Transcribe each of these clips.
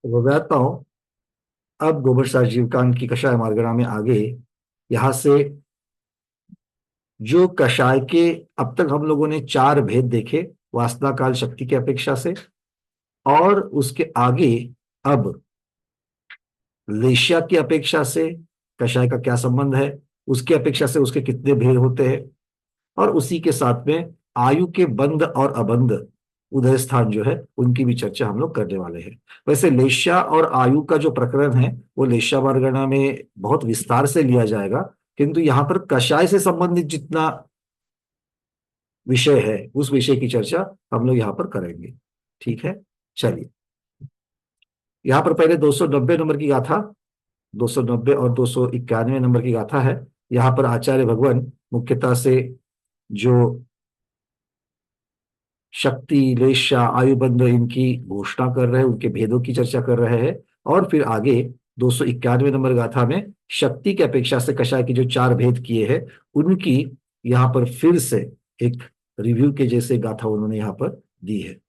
तो बताता हूँ। अब गोबर जीवकांड की कषाय मार्गणा में आगे यहां से जो कषाय के अब तक हम लोगों ने चार भेद देखे वासना काल शक्ति की अपेक्षा से। और उसके आगे अब लेश्या की अपेक्षा से कषाय का क्या संबंध है, उसकी अपेक्षा से उसके कितने भेद होते हैं, और उसी के साथ में आयु के बंध और अबंध उदय स्थान जो है उनकी भी चर्चा हम लोग करने वाले हैं। वैसे लेश्या और आयु का जो प्रकरण है वो लेश्या वर्गणा में बहुत विस्तार से लिया जाएगा, किंतु यहाँ पर कषाय से संबंधित जितना विषय है उस विषय की चर्चा हम लोग यहाँ पर करेंगे। ठीक है, चलिए। यहाँ पर पहले 290 नंबर की गाथा, 290 और 291 नंबर की गाथा है। यहाँ पर आचार्य भगवान मुख्यतः से जो शक्ति लेशा आयुबंध इनकी घोषणा कर रहे हैं, उनके भेदों की चर्चा कर रहे हैं। और फिर आगे 291 नंबर गाथा में शक्ति की अपेक्षा से कषाय की जो चार भेद किए हैं उनकी यहाँ पर फिर से एक रिव्यू के जैसे गाथा उन्होंने यहाँ पर दी है।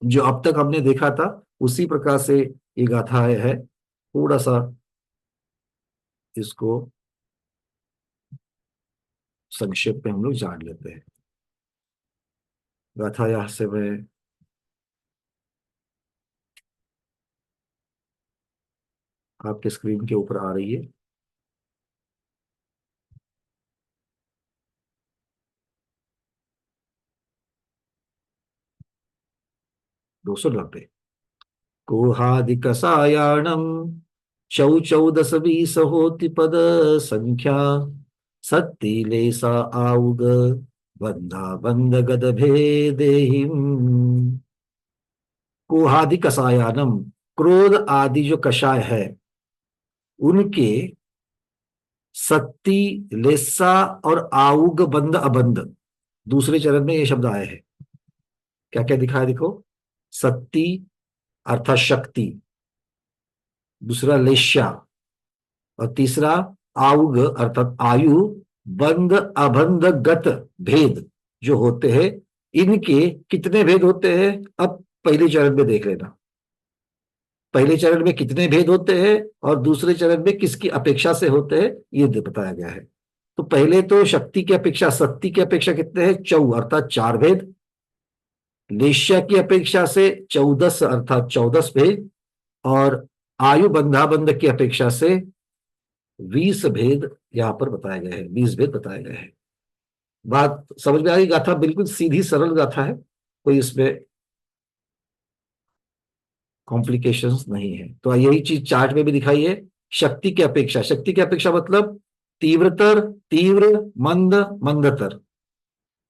जो अब तक हमने देखा था उसी प्रकार से ये गाथा है। थोड़ा सा इसको संक्षेप में हम लोग जान लेते हैं। गाथा यहाँ से मैं आपके स्क्रीन के ऊपर आ रही है। 290। कोहादिक सायाणम चौदस बीस होति पद संख्या सत्ती लेसा आउग बंधा बंध गद भेदेहिम। कोहादि कसायानम, क्रोध आदि जो कषाय है उनके सत्ती लेसा और आउग बंध अबंध दूसरे चरण में ये शब्द आए हैं। क्या क्या दिखाया देखो। सत्ती अर्थात शक्ति, दूसरा लेश्या, और तीसरा आउग अर्थात आयु, बंध अबंध गत भेद जो होते हैं। इनके कितने भेद होते हैं अब पहले चरण में देख लेना। पहले चरण में कितने भेद होते हैं और दूसरे चरण में किसकी अपेक्षा से होते हैं ये बताया गया है। तो पहले तो शक्ति की अपेक्षा सत्ती की अपेक्षा कितने हैं, चौ अर्थात चार भेद। लेश्या की अपेक्षा से चौदस अर्थात चौदस भेद। और आयु बंधाबंध की अपेक्षा से 20 भेद यहाँ पर बताए गए हैं, 20 भेद बताए गए हैं। बात समझ में आ गई। गाथा बिल्कुल सीधी सरल गाथा है, कोई इसमें कॉम्प्लिकेशंस नहीं है। तो यही चीज चार्ट में भी दिखाई है। शक्ति की अपेक्षा, शक्ति की अपेक्षा मतलब तीव्रतर, तीव्र, मंद, मंदतर,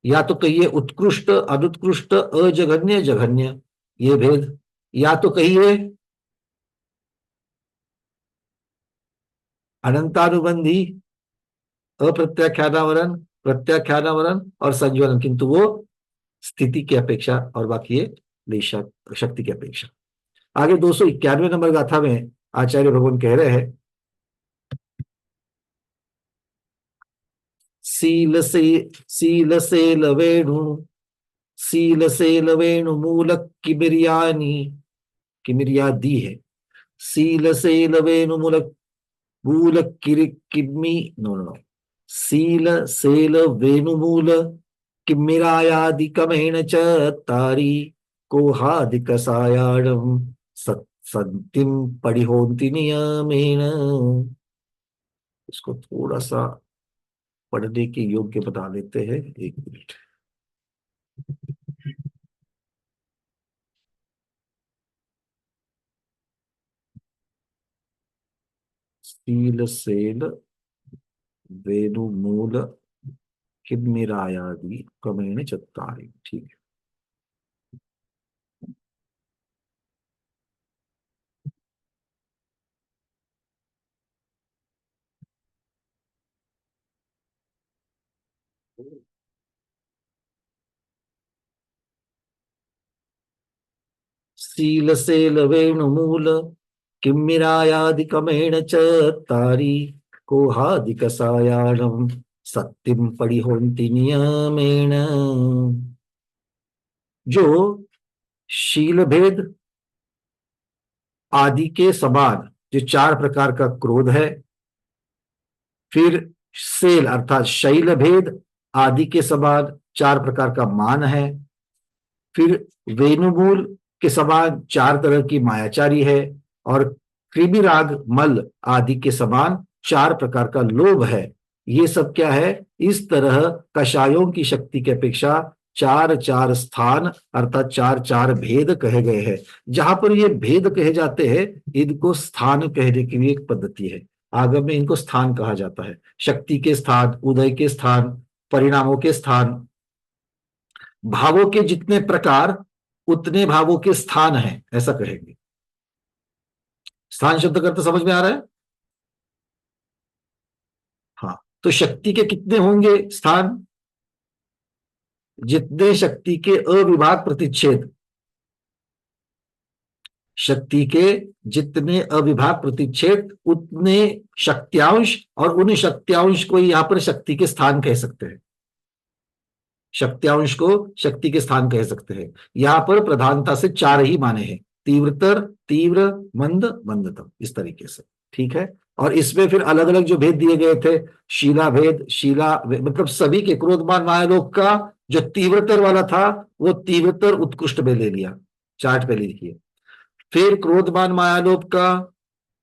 या तो कहिए उत्कृष्ट, अनुत्कृष्ट, अजघन्य, जघन्य, ये भेद। या तो कहिए अनंतानुबंधी, अप्रत्याख्यानावरण, प्रत्याख्यानावरण और संज्वलन, किंतु वो स्थिति की अपेक्षा, और बाकी ये लेशा शक्ति की अपेक्षा। आगे 291 नंबर गाथा में आचार्य भगवान कह रहे हैं, सील से सील से लवेणु, सील से लवेणु मूल किमिरियानी, किमिरिया दी है। सील से लवेणु मूल मूल किम्मी, नो नो, सील सेल वेणुमूल किम्मिरायादिकमेण च तारी कोहादिक सायाणम सत्सन्तिम परिहोन्ति नियमेन। इसको थोड़ा सा पढ़ने के योग्य बता देते हैं, एक मिनट। सील सेल वेणुमूल किम्मिरायादि क्रमेण चत्तारि, ठीक है। सील सेल वेणुमूल किम्मिरायादिकमेण च तारी कोहादिक सायाणम सत्यम परिहोन्ति नियमेन। जो शील भेद, आदि के समान जो 4 प्रकार का क्रोध है, फिर सेल अर्थात शैल भेद आदि के समान 4 प्रकार का मान है, फिर वेणुमूल के समान 4 तरह की मायाचारी है, और कृमिराग मल आदि के समान 4 प्रकार का लोभ है। ये सब क्या है? इस तरह कषायों की शक्ति की अपेक्षा 4 4 स्थान अर्थात 4 4 भेद कहे गए हैं। जहां पर ये भेद कहे जाते हैं इनको स्थान कहने की भी एक पद्धति है। आगम में इनको स्थान कहा जाता है। शक्ति के स्थान, उदय के स्थान, परिणामों के स्थान, भावों के जितने प्रकार उतने भावों के स्थान हैं, ऐसा कहेंगे। स्थान शब्द का अर्थ समझ में आ रहा है? हाँ, तो शक्ति के कितने होंगे स्थान? जितने शक्ति के अविभाग प्रतिच्छेद, शक्ति के जितने अविभाग प्रतिच्छेद उतने शक्त्यांश, और उन शक्त्यांश को यहां पर शक्ति के स्थान कह सकते हैं। शक्त्यांश को शक्ति के स्थान कह सकते हैं। यहां पर प्रधानता से 4 ही माने हैं, तीव्रतर, तीव्र, मंद, मंदतम, इस तरीके से। ठीक है। और इसमें फिर अलग अलग जो भेद दिए गए थे, शीला भेद, मतलब सभी के क्रोधमान मायालोक का जो तीव्रतर वाला था वो तीव्रतर उत्कृष्ट में ले लिया, चार्ट पे लिखिए। फिर क्रोधमान मायालोक का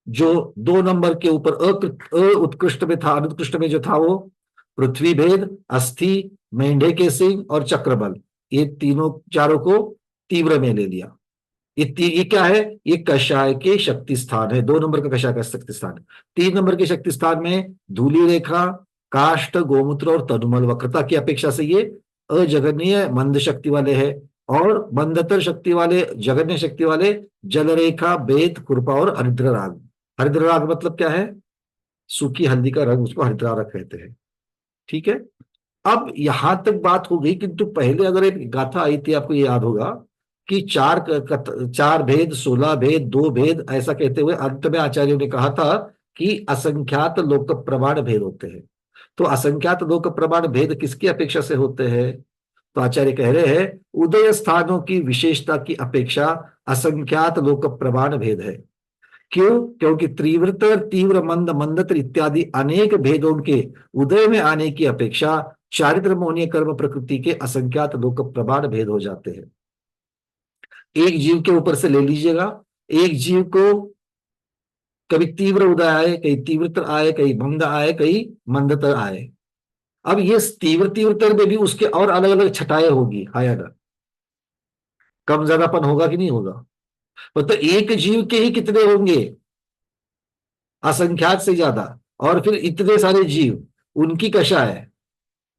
जो 2 नंबर के ऊपर उत्कृष्ट में था, अनुत्कृष्ट में जो था वो पृथ्वी भेद, अस्थि, मेंढे के सिंह और चक्रबल, ये तीनों चारों को तीव्र में ले लिया। ये क्या है? ये कषाय के शक्ति स्थान है। 2 नंबर का कषाय का शक्ति स्थान है। 3 नंबर के शक्ति स्थान में धूली रेखा, काष्ठ, गोमूत्र और तनुमल वक्रता की अपेक्षा से ये अजगन्य मंद शक्ति वाले हैं, और मंदतर शक्ति वाले, जगन्य शक्ति वाले जल रेखा, बेत, कृपा और हरिद्र राग। हरिद्र राग मतलब क्या है? सूखी हल्दी का रंग, उसको हरिद्रा राग कहते हैं। ठीक है। अब यहां तक बात हो गई, किंतु पहले अगर एक गाथा आई थी, आपको ये याद होगा कि 4 भेद, 16 भेद, 2 भेद, ऐसा कहते हुए अंत में आचार्यों ने कहा था कि असंख्यात लोक प्रमाण भेद होते हैं। तो असंख्यात लोक प्रमाण भेद किसकी अपेक्षा से होते हैं? तो आचार्य कह रहे हैं उदय स्थानों की विशेषता की अपेक्षा असंख्यात लोक प्रमाण भेद है। क्यों? क्योंकि तीव्रतर, तीव्र, मंद, मंदतर इत्यादि अनेक भेदों के उदय में आने की अपेक्षा चारित्र, मोहनीय, कर्म, प्रकृति के असंख्यात लोक प्रमाण भेद हो जाते हैं। एक जीव के ऊपर से ले लीजिएगा, एक जीव को कभी तीव्र उदय आए, कहीं तीव्रतर आए, कहीं मंद आए, कहीं मंदतर आए। अब ये तीव्रतर में भी उसके और अलग अलग छटाएं होगी, आया ना? कम ज्यादापन होगा कि नहीं होगा? तो एक जीव के ही कितने होंगे? असंख्यात से ज्यादा। और फिर इतने सारे जीव, उनकी कषा है,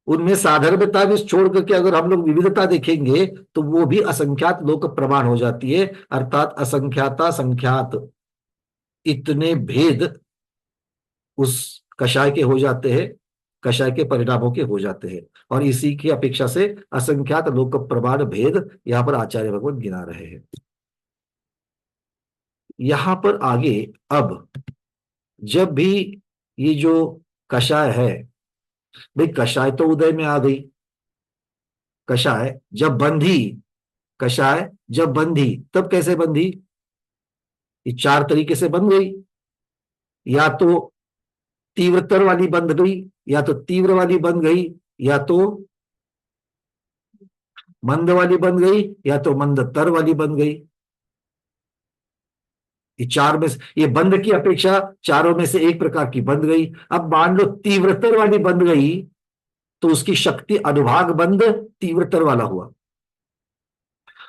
उनमें साधर्म्यता भी छोड़ करके अगर हम लोग विविधता देखेंगे तो वो भी असंख्यात लोक प्रमाण हो जाती है। अर्थात असंख्याता संख्यात इतने भेद उस कषाय के हो जाते हैं, कषाय के परिणामों के हो जाते हैं। और इसी की अपेक्षा से असंख्यात लोक प्रमाण भेद यहां पर आचार्य भगवत गिना रहे हैं। यहां पर आगे अब जब भी ये जो कषाय है, भाई कषाय तो उदय में आ गई, कषाय जब बंधी, कषाय जब बंधी तब कैसे बंधी? ये 4 तरीके से बन गई। या तो तीव्रतर वाली बंध गई, या तो तीव्र वाली बन गई, या तो मंद वाली बन गई, या तो मंदतर वाली बन गई। ये 4 में ये बंद की अपेक्षा चारों में से एक प्रकार की बंध गई। अब मान लो तीव्रतर वाली बंध गई तो उसकी शक्ति अनुभाग बंद तीव्रतर वाला हुआ।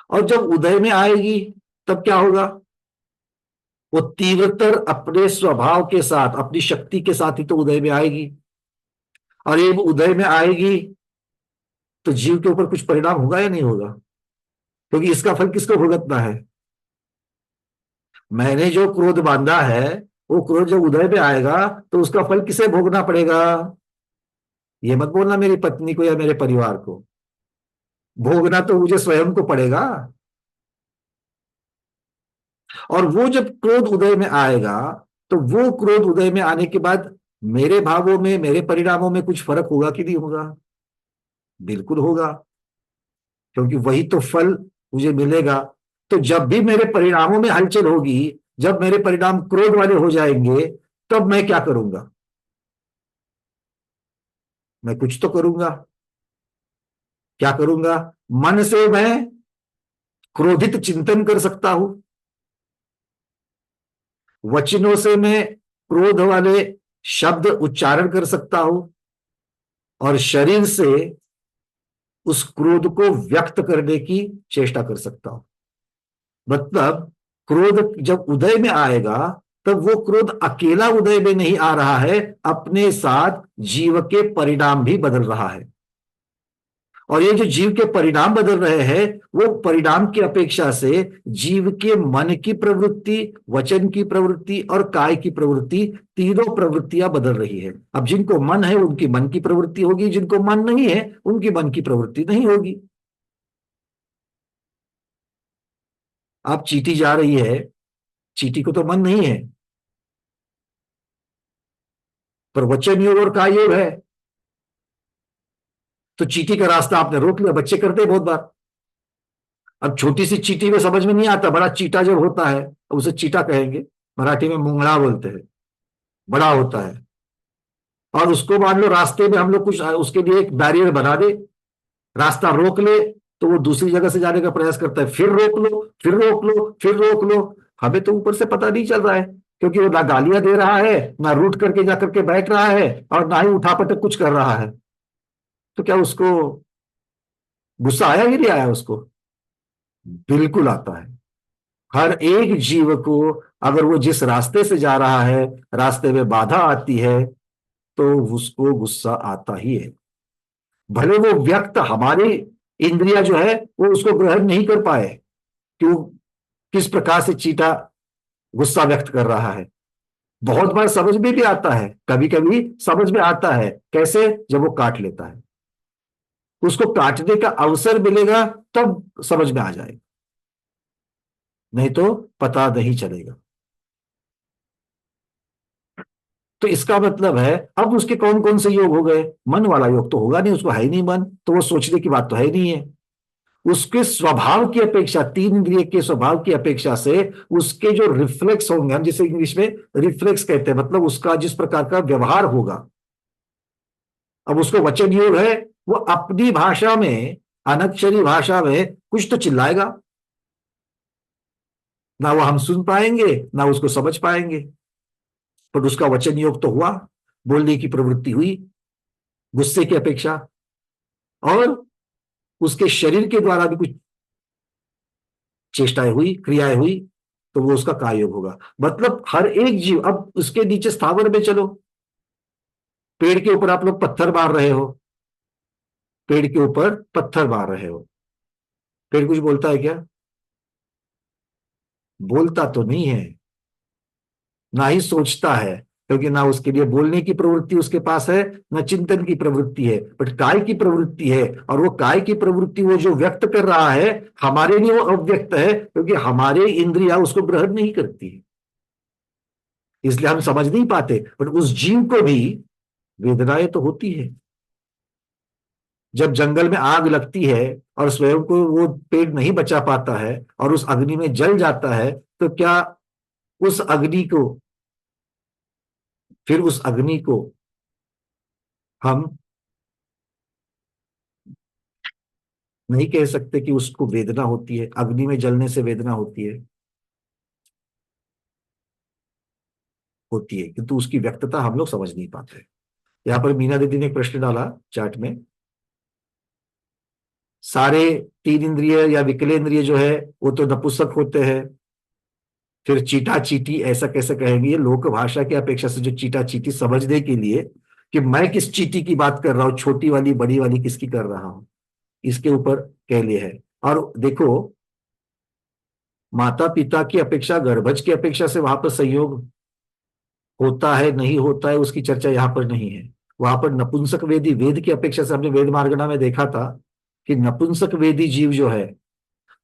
और जब उदय में आएगी तब क्या होगा? वो तीव्रतर अपने स्वभाव के साथ, अपनी शक्ति के साथ ही तो उदय में आएगी। और ये उदय में आएगी तो जीव के ऊपर कुछ परिणाम होगा या नहीं होगा? क्योंकि इसका फल किसको भुगतना है? मैंने जो क्रोध बांधा है वो क्रोध जब उदय में आएगा तो उसका फल किसे भोगना पड़ेगा? ये मत बोलना मेरी पत्नी को या मेरे परिवार को, भोगना तो मुझे स्वयं को पड़ेगा। और वो जब क्रोध उदय में आएगा तो वो क्रोध उदय में आने के बाद मेरे भावों में, मेरे परिणामों में कुछ फर्क होगा कि नहीं होगा? बिल्कुल होगा, क्योंकि वही तो फल मुझे मिलेगा। तो जब भी मेरे परिणामों में हलचल होगी जब मेरे परिणाम क्रोध वाले हो जाएंगे तब मैं क्या करूंगा? मैं कुछ तो करूंगा। क्या करूंगा? मन से मैं क्रोधित चिंतन कर सकता हूं, वचनों से मैं क्रोध वाले शब्द उच्चारण कर सकता हूं, और शरीर से उस क्रोध को व्यक्त करने की चेष्टा कर सकता हूं। मतलब क्रोध जब उदय में आएगा तब वो क्रोध अकेला उदय में नहीं आ रहा है, अपने साथ जीव के परिणाम भी बदल रहा है। और ये जो जीव के परिणाम बदल रहे हैं, वो परिणाम की अपेक्षा से जीव के मन की प्रवृत्ति, वचन की प्रवृत्ति और काय की प्रवृत्ति, तीनों प्रवृत्तियां बदल रही है। अब जिनको मन है उनकी मन की प्रवृत्ति होगी, जिनको मन नहीं है उनकी मन की प्रवृत्ति नहीं होगी। आप चींटी जा रही है, चींटी को तो मन नहीं है, पर वचन योग और काय योग है। तो चींटी का रास्ता आपने रोक लिया, बच्चे करते हैं बहुत बार। अब छोटी सी चींटी में समझ में नहीं आता, बड़ा चीटा जब होता है तो उसे चीटा कहेंगे, मराठी में मुंगड़ा बोलते हैं, बड़ा होता है। और उसको मान लो रास्ते में हम लोग कुछ उसके लिए एक बैरियर बना दे, रास्ता रोक ले, तो वो दूसरी जगह से जाने का प्रयास करता है, फिर रोक लो, फिर रोक लो, फिर रोक लो। हमें तो ऊपर से पता नहीं चल रहा है, क्योंकि वो ना गालियां दे रहा है, ना रूट करके जाकर के बैठ रहा है, और ना ही उठापटक कुछ कर रहा है। तो क्या उसको गुस्सा आया ही नहीं आया उसको? बिल्कुल आता है। हर एक जीव को, अगर वो जिस रास्ते से जा रहा है, रास्ते में बाधा आती है, तो उसको गुस्सा आता ही है। भले वो व्यक्त हमारी इंद्रिया जो है वो उसको ग्रहण नहीं कर पाए कि वो किस प्रकार से चीटा गुस्सा व्यक्त कर रहा है। बहुत बार समझ में भी आता है, कभी कभी समझ में आता है। कैसे? जब वो काट लेता है, उसको काटने का अवसर मिलेगा तब समझ में आ जाएगा, नहीं तो पता नहीं चलेगा। तो इसका मतलब है अब उसके कौन कौन से योग हो गए? मन वाला योग तो होगा नहीं, उसको है ही नहीं मन, तो वो सोचने की बात तो है ही नहीं है। उसके स्वभाव की अपेक्षा, तीन इंद्रिय के स्वभाव की अपेक्षा से उसके जो रिफ्लेक्स होंगे, हम जिसे इंग्लिश में रिफ्लेक्स कहते हैं, मतलब उसका जिस प्रकार का व्यवहार होगा। अब उसको वचन योग है, वो अपनी भाषा में, अनक्षरी भाषा में कुछ तो चिल्लाएगा, ना वो हम सुन पाएंगे ना उसको समझ पाएंगे, पर उसका वचन योग तो हुआ, बोलने की प्रवृत्ति हुई गुस्से की अपेक्षा, और उसके शरीर के द्वारा भी कुछ चेष्टाएं हुई, क्रियाएं हुई, तो वो उसका काय योग होगा। मतलब हर एक जीव, अब उसके नीचे स्थावर में चलो, पेड़ के ऊपर आप लोग पत्थर मार रहे हो, पेड़ के ऊपर पत्थर मार रहे हो, पेड़ कुछ बोलता है क्या? बोलता तो नहीं है, ना ही सोचता है, क्योंकि ना उसके लिए बोलने की प्रवृत्ति उसके पास है, ना चिंतन की प्रवृत्ति है, बट काय की प्रवृत्ति है। और वो काय की प्रवृत्ति वो जो व्यक्त कर रहा है, हमारे लिए वो अव्यक्त है, क्योंकि हमारे इंद्रिया उसको ग्रहण नहीं करती है, इसलिए हम समझ नहीं पाते। बट उस जीव को भी वेदनाएं तो होती है। जब जंगल में आग लगती है और स्वयं को वो पेड़ नहीं बचा पाता है और उस अग्नि में जल जाता है, तो क्या उस अग्नि को, फिर उस अग्नि को हम नहीं कह सकते कि उसको वेदना होती है? अग्नि में जलने से वेदना होती है, होती है, किंतु उसकी व्यक्तता हम लोग समझ नहीं पाते। यहाँ पर मीना दीदी ने एक प्रश्न डाला चैट में, सारे तीन इंद्रिय या विकलेंद्रिय जो है वो तो नपुंसक होते हैं, फिर चीटा चीटी ऐसा कैसे कहेंगे? ये लोक भाषा की अपेक्षा से जो चीटा चीटी समझने के लिए कि मैं किस चीटी की बात कर रहा हूं, छोटी वाली बड़ी वाली किसकी कर रहा हूं, इसके ऊपर कह लिए है। और देखो, माता पिता की अपेक्षा, गर्भज की अपेक्षा से वहां पर संयोग होता है नहीं होता है उसकी चर्चा यहां पर नहीं है। वहां पर नपुंसक वेदी, वेद की अपेक्षा से, हमने वेद मार्गना में देखा था कि नपुंसक वेदी जीव जो है,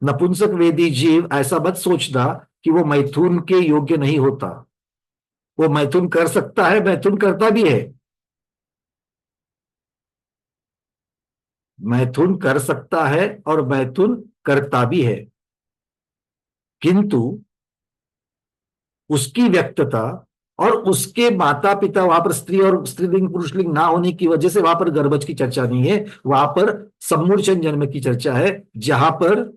नपुंसक वेदी जीव ऐसा मत सोचना कि वो मैथुन के योग्य नहीं होता। वो मैथुन कर सकता है, मैथुन करता भी है, मैथुन कर सकता है और मैथुन करता भी है, किंतु उसकी व्यक्तता और उसके माता पिता, वहां पर स्त्री और स्त्रीलिंग पुरुषलिंग ना होने की वजह से वहां पर गर्भज की चर्चा नहीं है, वहां पर सम्मूर्छन जन्म की चर्चा है, जहां पर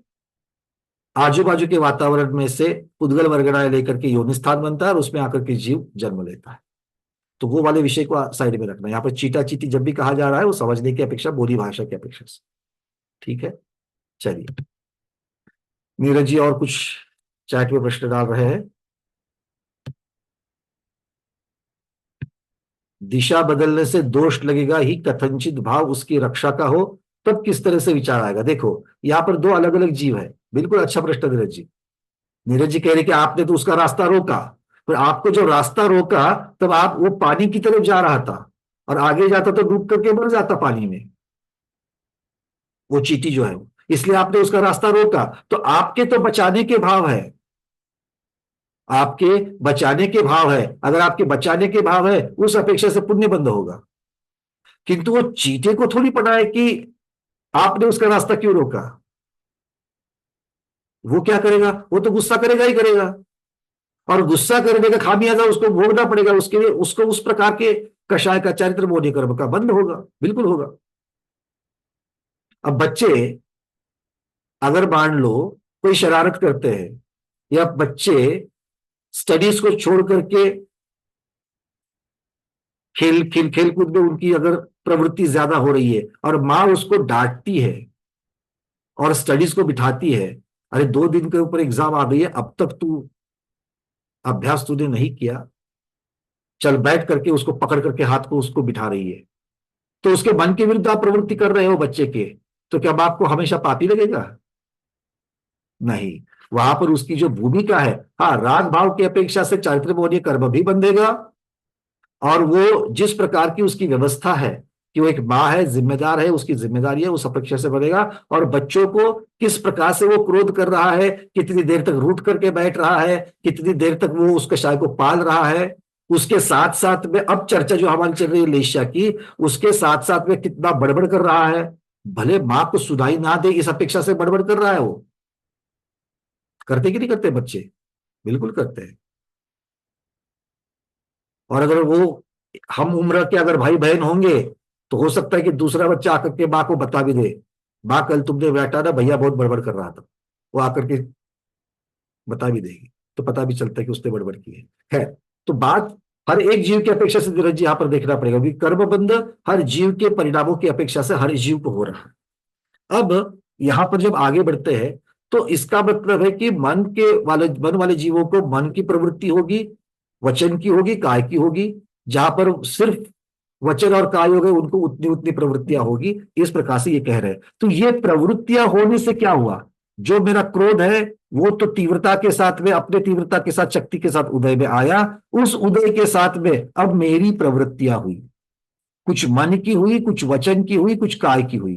आजू बाजू के वातावरण में से उद्गल वर्गणाएं लेकर के योनि स्थान बनता है और उसमें आकर के जीव जन्म लेता है। तो वो वाले विषय को साइड में रखना, यहाँ पर चीटा चीटी जब भी कहा जा रहा है वो समझने की अपेक्षा, बोली भाषा की अपेक्षा से। ठीक है, चलिए। नीरज जी और कुछ चैट में प्रश्न डाल रहे हैं। दिशा बदलने से दोष लगेगा ही, कथनचित भाव उसकी रक्षा का हो, तब किस तरह से विचार आएगा। देखो यहाँ पर दो अलग अलग जीव है। बिल्कुल अच्छा प्रश्न नीरज जी। नीरज जी कह रहे कि आपने तो उसका रास्ता रोका, पर आपको जब रास्ता रोका तब आप, वो पानी की तरफ जा रहा था और आगे जाता तो डूब करके मर जाता पानी में, वो चींटी जो है वो। इसलिए आपने उसका रास्ता रोका, तो आपके तो बचाने के भाव है, आपके बचाने के भाव है। अगर आपके बचाने के भाव है, उस अपेक्षा से पुण्य बंद होगा। किंतु वो चीटे को थोड़ी पता है कि आपने उसका रास्ता क्यों रोका। वो क्या करेगा, वो तो गुस्सा करेगा ही करेगा, और गुस्सा करने का खामियाजा उसको भोगना पड़ेगा। उसके लिए उसको उस प्रकार के कषाय का, चारित्र मोदी कर्म का बंद होगा, बिल्कुल होगा। अब बच्चे अगर मान लो कोई शरारत करते हैं, या बच्चे स्टडीज को छोड़ करके खेल कूद में उनकी अगर प्रवृत्ति ज्यादा हो रही है और माँ उसको डांटती है और स्टडीज को बिठाती है, अरे 2 दिन के ऊपर एग्जाम आ गई है, अब तक तू अभ्यास तूने नहीं किया, चल बैठ करके उसको पकड़ करके हाथ को उसको बिठा रही है, तो उसके मन के विरुद्ध आप प्रवृत्ति कर रहे हो बच्चे के, तो क्या बाप को हमेशा पापी लगेगा? नहीं। वहां पर उसकी जो भूमिका है, हाँ, राग भाव की अपेक्षा से चारित्र बोधीय कर्म भी बंधेगा, और वो जिस प्रकार की उसकी व्यवस्था है कि वो एक माँ है, जिम्मेदार है, उसकी जिम्मेदारी है, उस अपेक्षा से बनेगा। और बच्चों को किस प्रकार से वो क्रोध कर रहा है, कितनी देर तक रूठ करके बैठ रहा है, कितनी देर तक वो उस कषाय को पाल रहा है, उसके साथ साथ में अब चर्चा जो हमारी चल रही है लेस्या की, उसके साथ साथ में कितना बड़बड़ कर रहा है। भले माँ को सुनाई ना दे इस अपेक्षा से बड़बड़ कर रहा है वो। करते कि नहीं करते बच्चे? बिल्कुल करते हैं। और अगर वो हम उम्र के अगर भाई बहन होंगे, तो हो सकता है कि दूसरा बच्चा आकर के माँ को बता भी दे, माँ कल तुमने बैठा ना, भैया बहुत बड़बड़ कर रहा था, वो आकर के बता भी देगी, तो पता भी चलता है कि उसने बड़बड़ की है। खैर, तो बात हर एक जीव की अपेक्षा से धीरज जी यहाँ पर देखना पड़ेगा, क्योंकि कर्मबंध हर जीव के परिणामों की अपेक्षा से हर जीव को हो रहा है। अब यहां पर जब आगे बढ़ते हैं, तो इसका मतलब है कि मन वाले जीवों को मन की प्रवृत्ति होगी, वचन की होगी, काय की होगी। जहां पर सिर्फ वचन और काय हो गए, उनको उतनी उतनी प्रवृत्तियां होगी। इस प्रकार से ये कह रहे हैं। तो ये प्रवृत्तियां होने से क्या हुआ, जो मेरा क्रोध है वो तो तीव्रता के साथ में, अपने तीव्रता के साथ, शक्ति के साथ उदय में आया। उस उदय के साथ में अब मेरी प्रवृत्तियां हुई, कुछ मन की हुई, कुछ वचन की हुई, कुछ काय की हुई।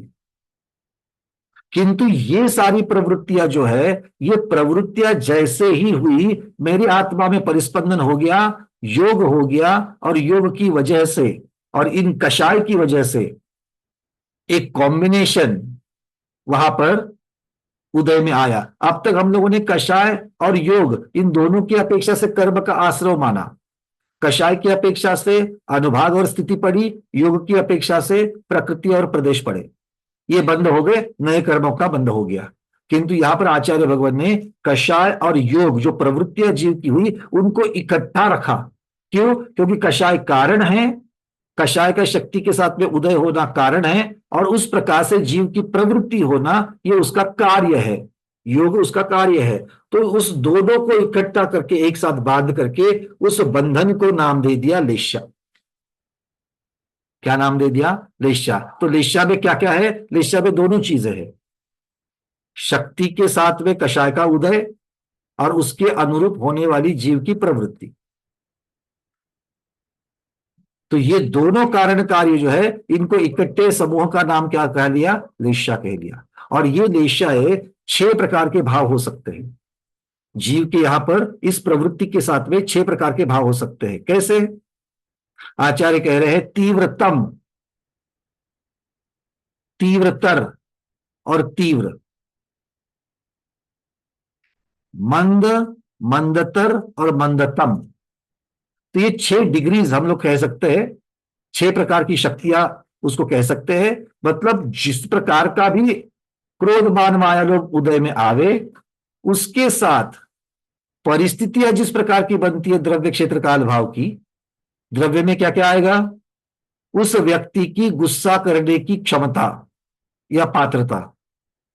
किंतु ये सारी प्रवृत्तियां जो है, ये प्रवृत्तियां जैसे ही हुई, मेरी आत्मा में परिस्पंदन हो गया, योग हो गया, और योग की वजह से और इन कषाय की वजह से एक कॉम्बिनेशन वहां पर उदय में आया। अब तक हम लोगों ने कषाय और योग इन दोनों की अपेक्षा से कर्म का आश्रय माना। कषाय की अपेक्षा से अनुभाग और स्थिति पड़ी, योग की अपेक्षा से प्रकृति और प्रदेश पड़े। ये बंद हो गए, नए कर्मों का बंद हो गया। किंतु यहां पर आचार्य भगवान ने कषाय और योग, जो प्रवृत्तियां जीव की हुई, उनको इकट्ठा रखा। क्यों? क्योंकि कषाय कारण है, कषाय का शक्ति के साथ में उदय होना कारण है, और उस प्रकार से जीव की प्रवृत्ति होना ये उसका कार्य है, योग उसका कार्य है। तो उस दोनों को इकट्ठा करके, एक साथ बांध करके, उस बंधन को नाम दे दिया लेश्या। क्या नाम दे दिया? लेश्या। तो लेश्या में क्या क्या है? लेश्या में दोनों चीजें हैं, शक्ति के साथ में कषाय का उदय और उसके अनुरूप होने वाली जीव की प्रवृत्ति। तो ये दोनों कारण कार्य जो है, इनको इकट्ठे समूह का नाम क्या कह लिया? लेश्या कह लिया। और ये लेश्याएं 6 प्रकार के भाव हो सकते हैं जीव के। यहां पर इस प्रवृत्ति के साथ में 6 प्रकार के भाव हो सकते हैं। कैसे? आचार्य कह रहे हैं तीव्रतम, तीव्रतर और तीव्र, मंद मंदतर और मंदतम। तो ये 6 डिग्रीज हम लोग कह सकते हैं, 6 प्रकार की शक्तियां उसको कह सकते हैं। मतलब जिस प्रकार का भी क्रोध मान माया लोग उदय में आवे, उसके साथ परिस्थितियां जिस प्रकार की बनती है द्रव्य क्षेत्र काल भाव की, द्रव्य में क्या क्या आएगा? उस व्यक्ति की गुस्सा करने की क्षमता या पात्रता।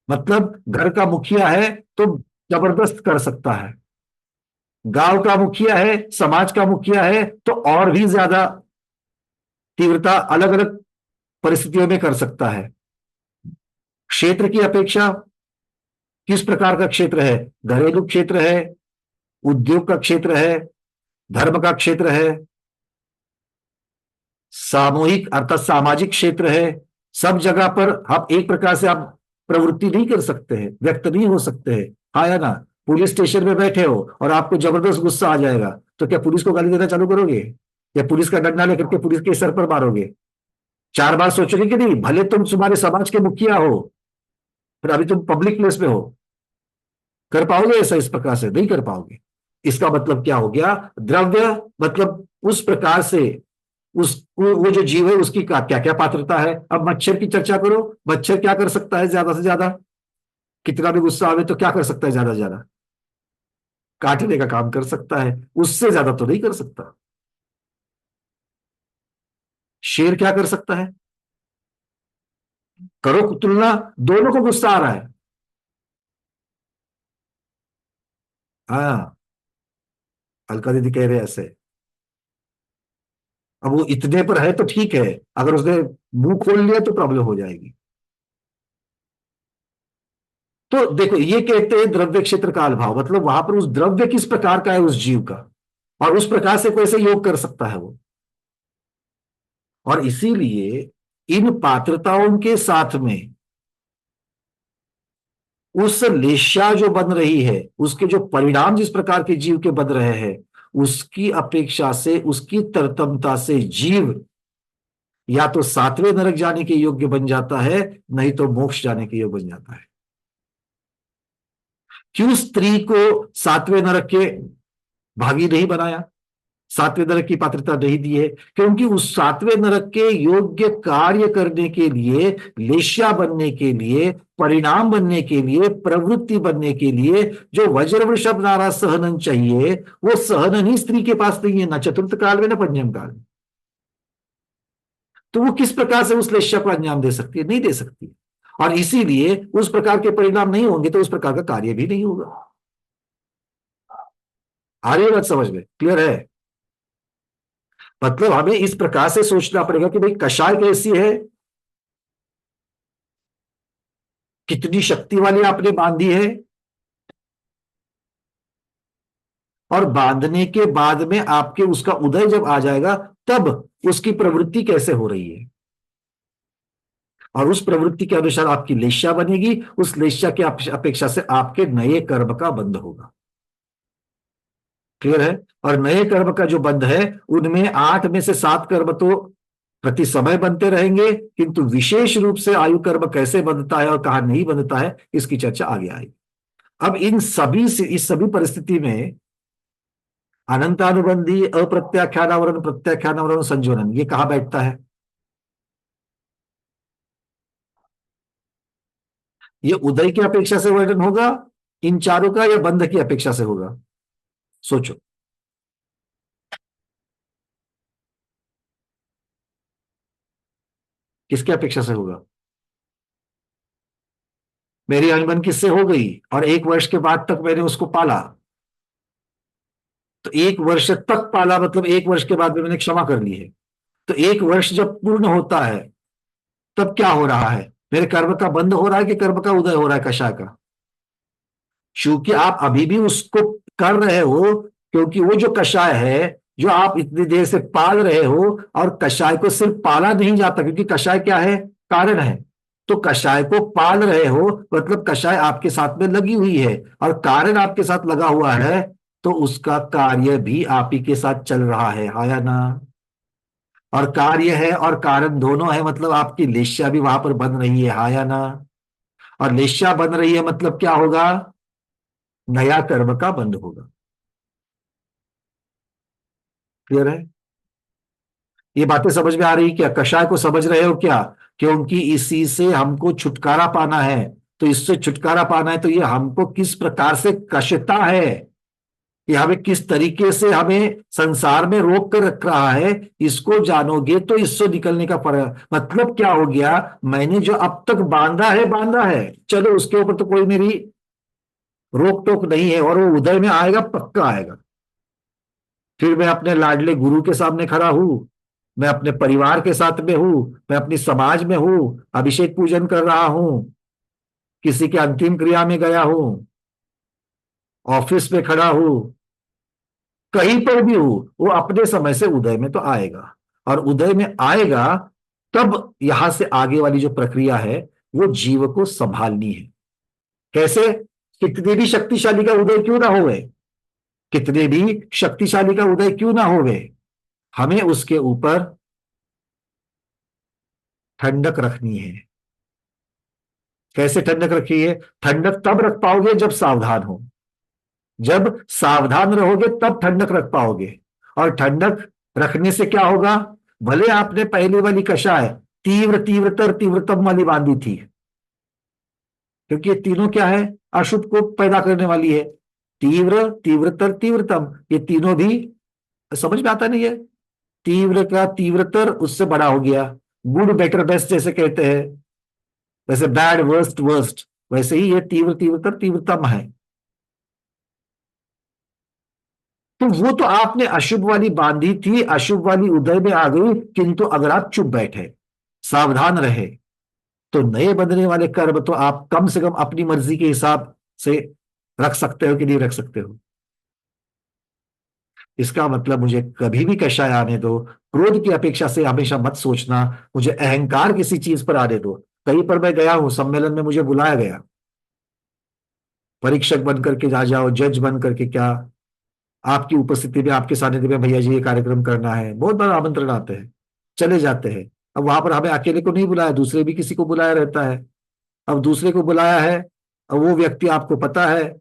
मतलब घर का मुखिया है तो जबरदस्त कर सकता है, गांव का मुखिया है, समाज का मुखिया है तो और भी ज्यादा तीव्रता अलग अलग परिस्थितियों में कर सकता है। क्षेत्र की अपेक्षा किस प्रकार का क्षेत्र है? घरेलू क्षेत्र है, उद्योग का क्षेत्र है, धर्म का क्षेत्र है, सामूहिक अर्थात सामाजिक क्षेत्र है। सब जगह पर हम एक प्रकार से आप प्रवृत्ति नहीं कर सकते हैं, व्यक्त नहीं हो सकते हैं, हाँ या ना? पुलिस स्टेशन में बैठे हो और आपको जबरदस्त गुस्सा आ जाएगा, तो क्या पुलिस को गाली देना चालू करोगे, या पुलिस का डंडा लेकर के पुलिस के सर पर मारोगे? 4 बार सोचोगे कि नहीं? भले तुम तुम्हारे समाज के मुखिया हो, पर अभी तुम पब्लिक प्लेस में हो। कर पाओगे ऐसा? इस प्रकार से नहीं कर पाओगे। इसका मतलब क्या हो गया? द्रव्य मतलब उस प्रकार से उस वो जो जीव है उसकी क्या क्या पात्रता है। अब मच्छर की चर्चा करो, मच्छर क्या कर सकता है ज्यादा से ज्यादा? कितना भी गुस्सा आवे तो क्या कर सकता है ज्यादा से ज्यादा? काटने का काम कर सकता है, उससे ज्यादा तो नहीं कर सकता। शेर क्या कर सकता है? करो तुलना, दोनों को गुस्सा आ रहा है। हाँ, अलका दीदी कह रहे हैं ऐसे। अब वो इतने पर है तो ठीक है, अगर उसने मुंह खोल लिया तो प्रॉब्लम हो जाएगी। तो देखो, ये कहते हैं द्रव्य क्षेत्र काल भाव, मतलब वहां पर उस द्रव्य किस प्रकार का है उस जीव का, और उस प्रकार से कैसे योग कर सकता है वो। और इसीलिए इन पात्रताओं के साथ में उस लेशा जो बन रही है, उसके जो परिणाम जिस प्रकार के जीव के बन रहे हैं, उसकी अपेक्षा से, उसकी तरतमता से जीव या तो 7वें नरक जाने के योग्य बन जाता है, नहीं तो मोक्ष जाने के योग्य बन जाता है। क्यों स्त्री को 7वें नरक के भागी नहीं बनाया, 7वें नरक की पात्रता नहीं दी है? क्योंकि उस 7वें नरक के योग्य कार्य करने के लिए, लेश्या बनने के लिए, परिणाम बनने के लिए, प्रवृत्ति बनने के लिए जो वज्र वृषभ नारा सहनन चाहिए, वो सहनन ही स्त्री के पास नहीं है, ना चतुर्थ काल में ना पंचम काल में। तो वो किस प्रकार से उस लेश्या को अंजाम दे सकती है? नहीं दे सकती। और इसीलिए उस प्रकार के परिणाम नहीं होंगे तो उस प्रकार का कार्य भी नहीं होगा। आ रही है बात समझ में? क्लियर है? मतलब हमें इस प्रकार से सोचना पड़ेगा कि भाई कषाय कैसी है, कितनी शक्ति वाली आपने बांधी है, और बांधने के बाद में आपके उसका उदय जब आ जाएगा तब उसकी प्रवृत्ति कैसे हो रही है, और उस प्रवृत्ति के अनुसार आपकी लेश्या बनेगी, उस लेश्या की अपेक्षा से आपके नए कर्म का बंध होगा। क्लियर है? और नए कर्म का जो बंध है, उनमें 8 में से 7 कर्म तो प्रति समय बनते रहेंगे, किंतु विशेष रूप से आयु कर्म कैसे बंधता है और कहां नहीं बंधता है, इसकी चर्चा आगे आएगी। अब इस सभी परिस्थिति में अनंतानुबंधी अप्रत्याख्यानावरण प्रत्याख्यानावरण संजोनन ये कहां बैठता है? ये उदय की अपेक्षा से वर्णन होगा इन चारों का, या बंध की अपेक्षा से होगा? सोचो। किसकी अपेक्षा से होगा? मेरी अनबन किससे हो गई, और 1 वर्ष के बाद तक मैंने उसको पाला, तो 1 वर्ष तक पाला मतलब 1 वर्ष के बाद में मैंने क्षमा कर ली है। तो 1 वर्ष जब पूर्ण होता है तब क्या हो रहा है? मेरे कर्म का बंध हो रहा है कि कर्म का उदय हो रहा है कषाय का? चूंकि आप अभी भी उसको कर रहे हो, क्योंकि वो जो कषाय है जो आप इतनी देर से पाल रहे हो, और कषाय को सिर्फ पाला नहीं जाता, क्योंकि कषाय क्या है? कारण है। तो कषाय को पाल रहे हो मतलब कषाय आपके साथ में लगी हुई है, और कारण आपके साथ लगा हुआ है, तो उसका कार्य भी आप ही के साथ चल रहा है, हाँ या ना? और कार्य है और कारण दोनों है, मतलब आपकी लेश्या भी वहां पर बन रही है, हाँ या ना? और लेश्या बन रही है मतलब क्या होगा? नया कर्म का बंध होगा। क्लियर है? ये बातें समझ में आ रही क्या? कषाय को समझ रहे हो क्या? क्योंकि इसी से हमको छुटकारा पाना है। तो इससे छुटकारा पाना है तो ये हमको किस प्रकार से कषता है, ये हमें किस तरीके से हमें संसार में रोक कर रख रहा है, इसको जानोगे तो इससे निकलने का मतलब क्या हो गया? मैंने जो अब तक बांधा है, चलो उसके ऊपर तो कोई मेरी रोक टोक नहीं है, और वो उदय में आएगा, पक्का आएगा। फिर मैं अपने लाडले गुरु के सामने खड़ा हूं, मैं अपने परिवार के साथ में हूं, मैं अपनी समाज में हूं, अभिषेक पूजन कर रहा हूं, किसी के अंतिम क्रिया में गया हूं, ऑफिस में खड़ा हूं, कहीं पर भी हूं, वो अपने समय से उदय में तो आएगा। और उदय में आएगा तब यहां से आगे वाली जो प्रक्रिया है वो जीव को संभालनी है। कैसे? कितने भी शक्तिशाली का उदय क्यों ना होवे, कितने भी शक्तिशाली का उदय क्यों ना होवे, हमें उसके ऊपर ठंडक रखनी है। कैसे ठंडक रखी है? ठंडक तब रख पाओगे जब सावधान हो, जब सावधान रहोगे तब ठंडक रख पाओगे। और ठंडक रखने से क्या होगा? भले आपने पहले वाली कषाय तीव्र तीव्रतर तीव्रतम वाली बांधी थी, क्योंकि ये तीनों क्या है? अशुभ को पैदा करने वाली है। तीव्र तीव्रतर तीव्रतम, ये तीनों भी समझ में आता नहीं है? तीव्र का तीव्रतर उससे बड़ा हो गया, गुड बेटर बेस्ट जैसे कहते हैं, वैसे बैड वर्स्ट वर्स्ट, वैसे ही ये तीव्र तीव्रतर तीव्रतम है। तो वो तो आपने अशुभ वाली बांधी थी, अशुभ वाली उदय में आ गई, किंतु अगर आप चुप बैठे, सावधान रहे, तो नए बनने वाले कर्म तो आप कम से कम अपनी मर्जी के हिसाब से रख सकते हो कि नहीं रख सकते हो। इसका मतलब मुझे कभी भी कषाय आने दो, क्रोध की अपेक्षा से हमेशा मत सोचना, मुझे अहंकार किसी चीज पर आने दो। कहीं पर मैं गया हूं, सम्मेलन में मुझे बुलाया गया, परीक्षक बन करके जा जाओ, जज बन करके क्या, आपकी उपस्थिति में, आपके सानिध्य में, भैया जी ये कार्यक्रम करना है, बहुत बड़ा आमंत्रण आते हैं, चले जाते हैं। अब वहां पर हमें अकेले को नहीं बुलाया, दूसरे भी किसी को बुलाया रहता है। अब दूसरे को बुलाया है, अब वो व्यक्ति आपको पता है,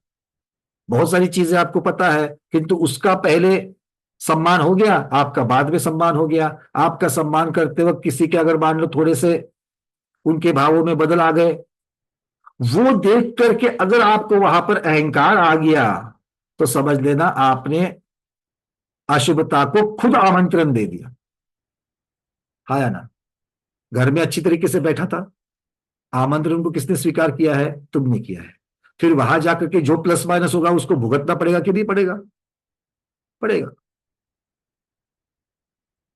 बहुत सारी चीजें आपको पता है, किंतु उसका पहले सम्मान हो गया, आपका बाद में सम्मान हो गया। आपका सम्मान करते वक्त किसी के अगर मान लो थोड़े से उनके भावों में बदल आ गए, वो देख करके अगर आपको वहां पर अहंकार आ गया, तो समझ लेना आपने अशुभता को खुद आमंत्रण दे दिया। हाँ या ना? घर में अच्छी तरीके से बैठा था, आमंत्रण को किसने स्वीकार किया है? तुमने किया है। फिर वहां जाकर के जो प्लस माइनस होगा उसको भुगतना पड़ेगा कि नहीं पड़ेगा? पड़ेगा।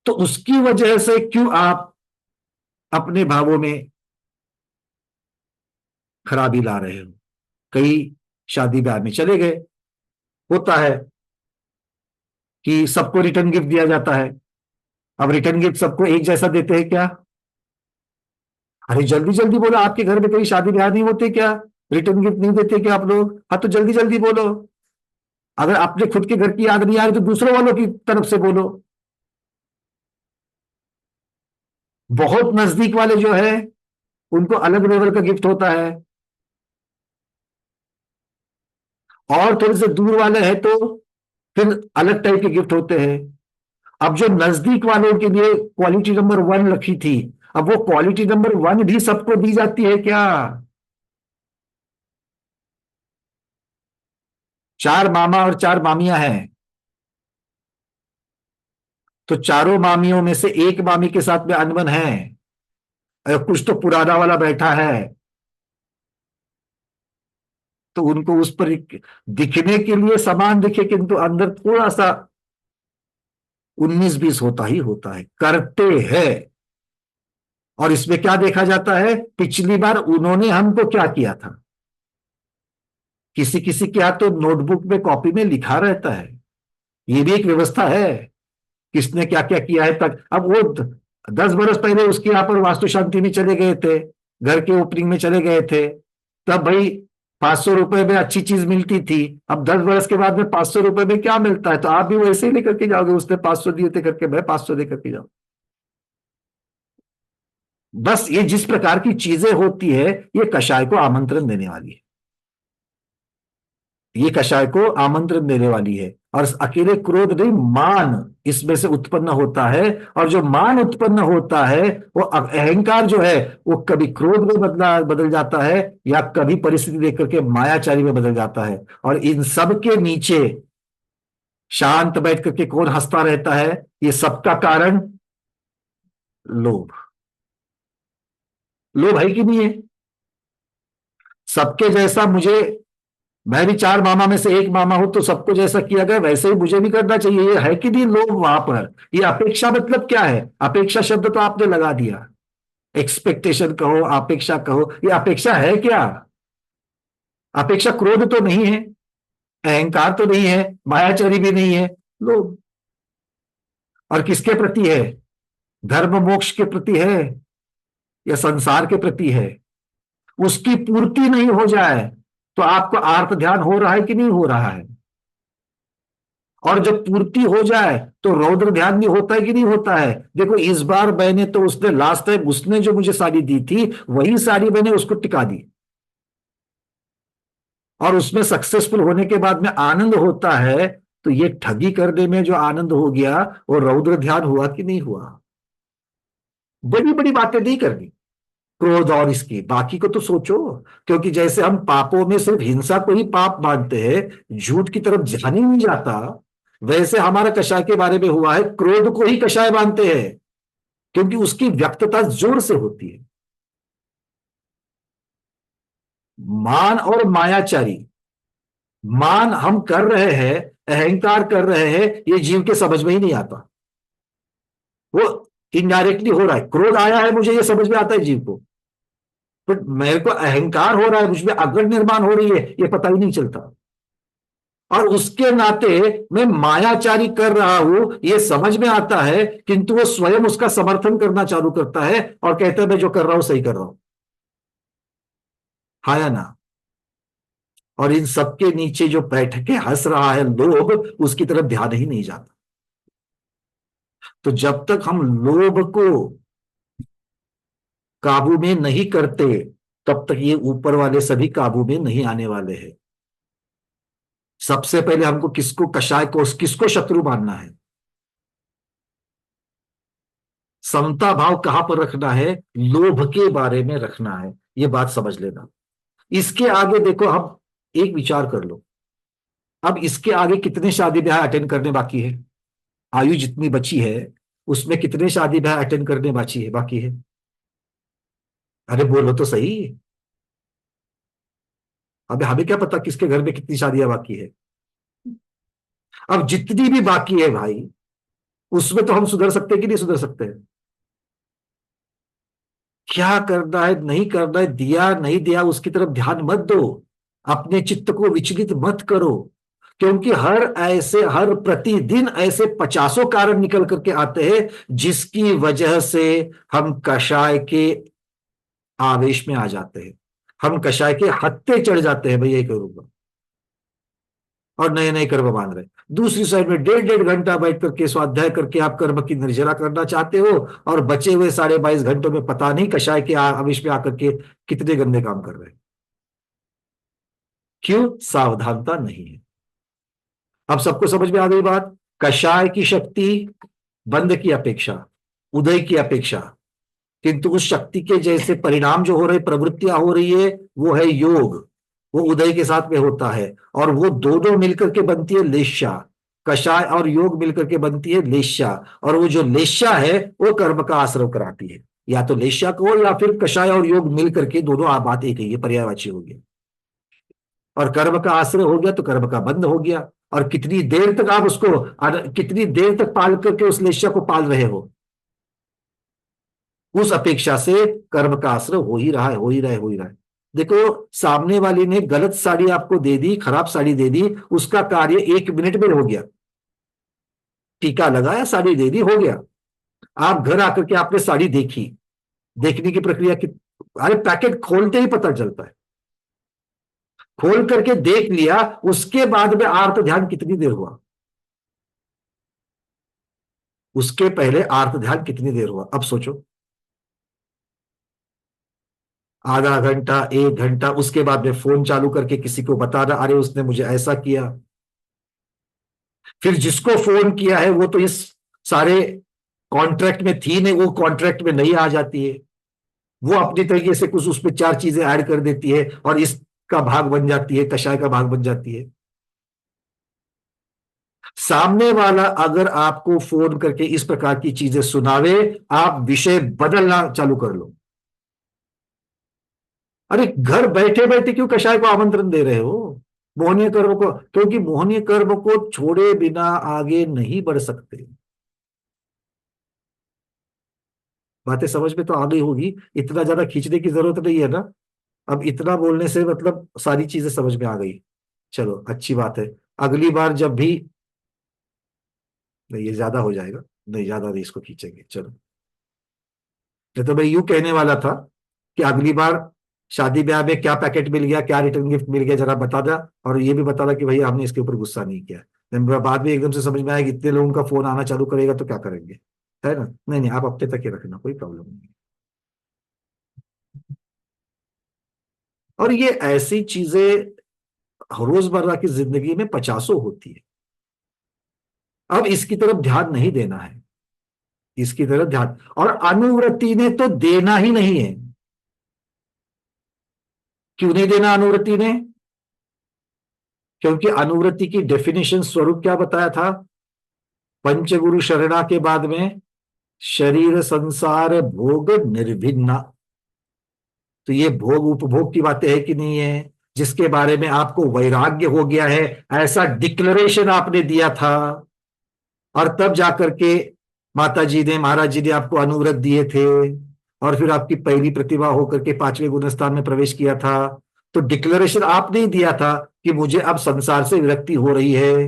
तो उसकी वजह से क्यों आप अपने भावों में खराबी ला रहे हो? कई शादी ब्याह में चले गए, होता है कि सबको रिटर्न गिफ्ट दिया जाता है। अब रिटर्न गिफ्ट सबको एक जैसा देते हैं क्या? अरे जल्दी जल्दी बोलो, आपके घर में कहीं शादी ब्याह नहीं होते क्या? रिटर्न गिफ्ट नहीं देते क्या आप लोग? हाँ तो जल्दी जल्दी बोलो। अगर अपने खुद के घर की याद नहीं आ रही तो दूसरों वालों की तरफ से बोलो। बहुत नजदीक वाले जो है उनको अलग लेवल का गिफ्ट होता है, और थोड़े से दूर वाले हैं तो फिर अलग टाइप के गिफ्ट होते हैं। अब जो नजदीक वालों के लिए क्वालिटी नंबर 1 रखी थी, अब वो क्वालिटी नंबर 1 भी सबको दी जाती है क्या? 4 मामा और 4 मामियां हैं, तो चारों मामियों में से एक मामी के साथ में अनबन है, और कुछ तो पुराना वाला बैठा है, तो उनको उस पर दिखने के लिए समान दिखे, किंतु अंदर थोड़ा सा 19-20 होता ही होता है, करते हैं। और इसमें क्या देखा जाता है? पिछली बार उन्होंने हमको क्या किया था? किसी किसी के यहाँ तो नोटबुक में, कॉपी में लिखा रहता है, ये भी एक व्यवस्था है, किसने क्या क्या किया है तक। अब वो 10 बरस पहले उसके यहाँ पर वास्तु शांति में चले गए थे, घर के ओपनिंग में चले गए थे, तब भाई 500 रुपए में अच्छी चीज मिलती थी। अब 10 बरस के बाद में 500 रुपए में क्या मिलता है? तो आप भी वैसे ही लेकर के जाओगे, उसने 500 दिए थे करके मैं 500 देकर के जाऊं। बस ये जिस प्रकार की चीजें होती है, ये कषाय को आमंत्रण देने वाली है। ये कषाय को आमंत्रण देने वाली है। और अकेले क्रोध नहीं, मान इसमें से उत्पन्न होता है। और जो मान उत्पन्न होता है वो अहंकार जो है वो कभी क्रोध में बदल जाता है, या कभी परिस्थिति देख करके मायाचारी में बदल जाता है। और इन सब के नीचे शांत बैठ करके कौन हंसता रहता है? ये सबका कारण लोभ। लोभ है कि नहीं है? सबके जैसा मुझे, मैं भी चार मामा में से एक मामा हूं, तो सबको जैसा किया गया वैसे ही मुझे भी करना चाहिए, ये है कि नहीं लोभ वहां पर? ये अपेक्षा मतलब क्या है? अपेक्षा शब्द तो आपने लगा दिया। एक्सपेक्टेशन कहो, अपेक्षा कहो, ये अपेक्षा है क्या? अपेक्षा क्रोध तो नहीं है, अहंकार तो नहीं है, मायाचरी भी नहीं है, लोभ। और किसके प्रति है? धर्म मोक्ष के प्रति है या संसार के प्रति है? उसकी पूर्ति नहीं हो जाए तो आपको आर्त ध्यान हो रहा है कि नहीं हो रहा है? और जब पूर्ति हो जाए तो रौद्र ध्यान भी होता है कि नहीं होता है? देखो इस बार मैंने तो, उसने लास्ट टाइम उसने जो मुझे साड़ी दी थी वही साड़ी मैंने उसको टिका दी, और उसमें सक्सेसफुल होने के बाद में आनंद होता है। तो ये ठगी करने में जो आनंद हो गया वो रौद्र ध्यान हुआ कि नहीं हुआ? बड़ी बड़ी बातें नहीं करनी, क्रोध और इसकी, बाकी को तो सोचो। क्योंकि जैसे हम पापों में सिर्फ हिंसा को ही पाप मानते हैं, झूठ की तरफ ध्यान ही नहीं जाता, वैसे हमारा कषाय के बारे में हुआ है, क्रोध को ही कषाय मानते हैं, क्योंकि उसकी व्यक्तता जोर से होती है। मान और मायाचारी, मान हम कर रहे हैं, अहंकार कर रहे हैं, ये जीव के समझ में ही नहीं आता। वो इनडायरेक्टली हो रहा है, क्रोध आया है मुझे ये समझ में आता है जीव को, बट मेरे को अहंकार हो रहा है, मुझमें अकड़ निर्माण हो रही है, ये पता ही नहीं चलता। और उसके नाते मैं मायाचारी कर रहा हूं ये समझ में आता है, किंतु वो स्वयं उसका समर्थन करना चालू करता है और कहता है मैं जो कर रहा हूं सही कर रहा हूं। हाँ या ना? और इन सबके नीचे जो बैठ के हंस रहा है लोभ, उसकी तरफ ध्यान ही नहीं जाता। तो जब तक हम लोभ को काबू में नहीं करते तब तक ये ऊपर वाले सभी काबू में नहीं आने वाले हैं। सबसे पहले हमको किसको, कषाय को, किसको शत्रु मानना है? समता भाव कहां पर रखना है? लोभ के बारे में रखना है, ये बात समझ लेना। इसके आगे देखो, हम एक विचार कर लो, अब इसके आगे कितने शादी ब्याह अटेंड करने बाकी है? आयु जितनी बची है उसमें कितने शादी ब्याह अटेंड करने बाकी है? अरे बोलो तो सही। अब हमें क्या पता किसके घर में कितनी शादियां बाकी है? अब जितनी भी बाकी है भाई, उसमें तो हम सुधर सकते हैं कि नहीं सुधर सकते हैं? क्या करना है नहीं करना है, दिया नहीं दिया उसकी तरफ ध्यान मत दो, अपने चित्त को विचलित मत करो। क्योंकि हर प्रतिदिन ऐसे पचासों कारण निकल करके आते हैं जिसकी वजह से हम कषाय के आवेश में आ जाते हैं, हम कषाय के हत्थे चढ़ जाते हैं, भैया ये करूंगा, और नए नए कर्म मान रहे। दूसरी साइड में डेढ़ डेढ़ घंटा बैठ करके स्वाध्याय करके आप कर्म की निर्जरा करना चाहते हो, और बचे हुए 22.5 घंटों में पता नहीं कषाय के आवेश में आकर के कितने गंदे काम कर रहे हैं। क्यों? सावधानता नहीं है। अब सबको समझ में आ गई बात? कषाय की शक्ति बंद की अपेक्षा, उदय की अपेक्षा, किंतु उस शक्ति के जैसे परिणाम जो हो रहे, प्रवृत्तियां हो रही है, वो है योग, वो उदय के साथ में होता है। और वो दोनों मिलकर के बनती है लेश्या, कषाय और योग मिलकर के बनती है लेश्या। और वो जो लेश्या है वो कर्म का आश्रय कराती है, या तो लेश्या को या फिर कषाय और योग मिलकर के, दोनों बात एक ही है, पर्यायवाची हो गया। और कर्म का आश्रय हो गया तो कर्म का बंध हो गया। और कितनी देर तक आप उसको, कितनी देर तक पाल करके उस लेश्या को पाल रहे हो, उस अपेक्षा से कर्म का आश्रय हो ही रहा है, हो ही रहा है, हो ही रहा है। देखो सामने वाली ने गलत साड़ी आपको दे दी, खराब साड़ी दे दी, उसका कार्य 1 मिनट में हो गया, टीका लगाया, साड़ी दे दी, हो गया। आप घर आकर के आपने साड़ी देखी, देखने की प्रक्रिया की, अरे पैकेट खोलते ही पता चलता है, खोल करके देख लिया, उसके बाद में आर्त ध्यान कितनी देर हुआ? उसके पहले आर्त ध्यान कितनी देर हुआ? अब सोचो। आधा घंटा, 1 घंटा, उसके बाद में फोन चालू करके किसी को बताना, अरे उसने मुझे ऐसा किया। फिर जिसको फोन किया है वो तो इस सारे कॉन्ट्रैक्ट में थी नहीं, वो कॉन्ट्रैक्ट में नहीं आ जाती है। वो अपनी तरीके से कुछ उस पर 4 चीजें ऐड कर देती है और इसका भाग बन जाती है, कषाय का भाग बन जाती है। सामने वाला अगर आपको फोन करके इस प्रकार की चीजें सुनावे, आप विषय बदलना चालू कर लो। अरे घर बैठे बैठे क्यों कषाय को आमंत्रण दे रहे हो? मोहनीय कर्म को, क्योंकि मोहनीय कर्म को छोड़े बिना आगे नहीं बढ़ सकते। बातें समझ में तो आ गई होगी, इतना ज्यादा खींचने की जरूरत नहीं है ना। अब इतना बोलने से मतलब सारी चीजें समझ में आ गई। चलो अच्छी बात है। अगली बार जब भी, नहीं ये ज्यादा हो जाएगा, नहीं ज्यादा नहीं इसको खींचेंगे, चलो। नहीं तो मैं यूं कहने वाला था कि अगली बार शादी ब्याह में क्या पैकेट मिल गया, क्या रिटर्न गिफ्ट मिल गया, जरा बता दा। और ये भी बता दा कि भैया हमने इसके ऊपर गुस्सा नहीं किया। then बाद में एकदम से समझ में आया कि इतने लोगों का फोन आना चालू करेगा तो क्या करेंगे, है ना? नहीं नहीं, आप हफ्ते तक ही रखना, कोई प्रॉब्लम नहीं। और ये ऐसी चीजें रोजमर्रा की जिंदगी में पचासों होती है। अब इसकी तरफ ध्यान नहीं देना है, इसकी तरफ ध्यान, और अनुवृत्ति ने तो देना ही नहीं है। क्यों नहीं देना अनुवृत्ति ने? क्योंकि अनुवृत्ति की डेफिनेशन स्वरूप क्या बताया था? पंचगुरु शरणा के बाद में शरीर संसार भोग निर्भिन्ना। तो ये भोग उपभोग की बातें है कि नहीं है? जिसके बारे में आपको वैराग्य हो गया है, ऐसा डिक्लेरेशन आपने दिया था। और तब जाकर के माता जी ने, महाराज जी ने आपको अनुव्रत दिए थे। और फिर आपकी पहली प्रतिभा होकर के 5वें गुणस्थान में प्रवेश किया था। तो डिक्लेरेशन आपने ही दिया था कि मुझे अब संसार से विरक्ति हो रही है,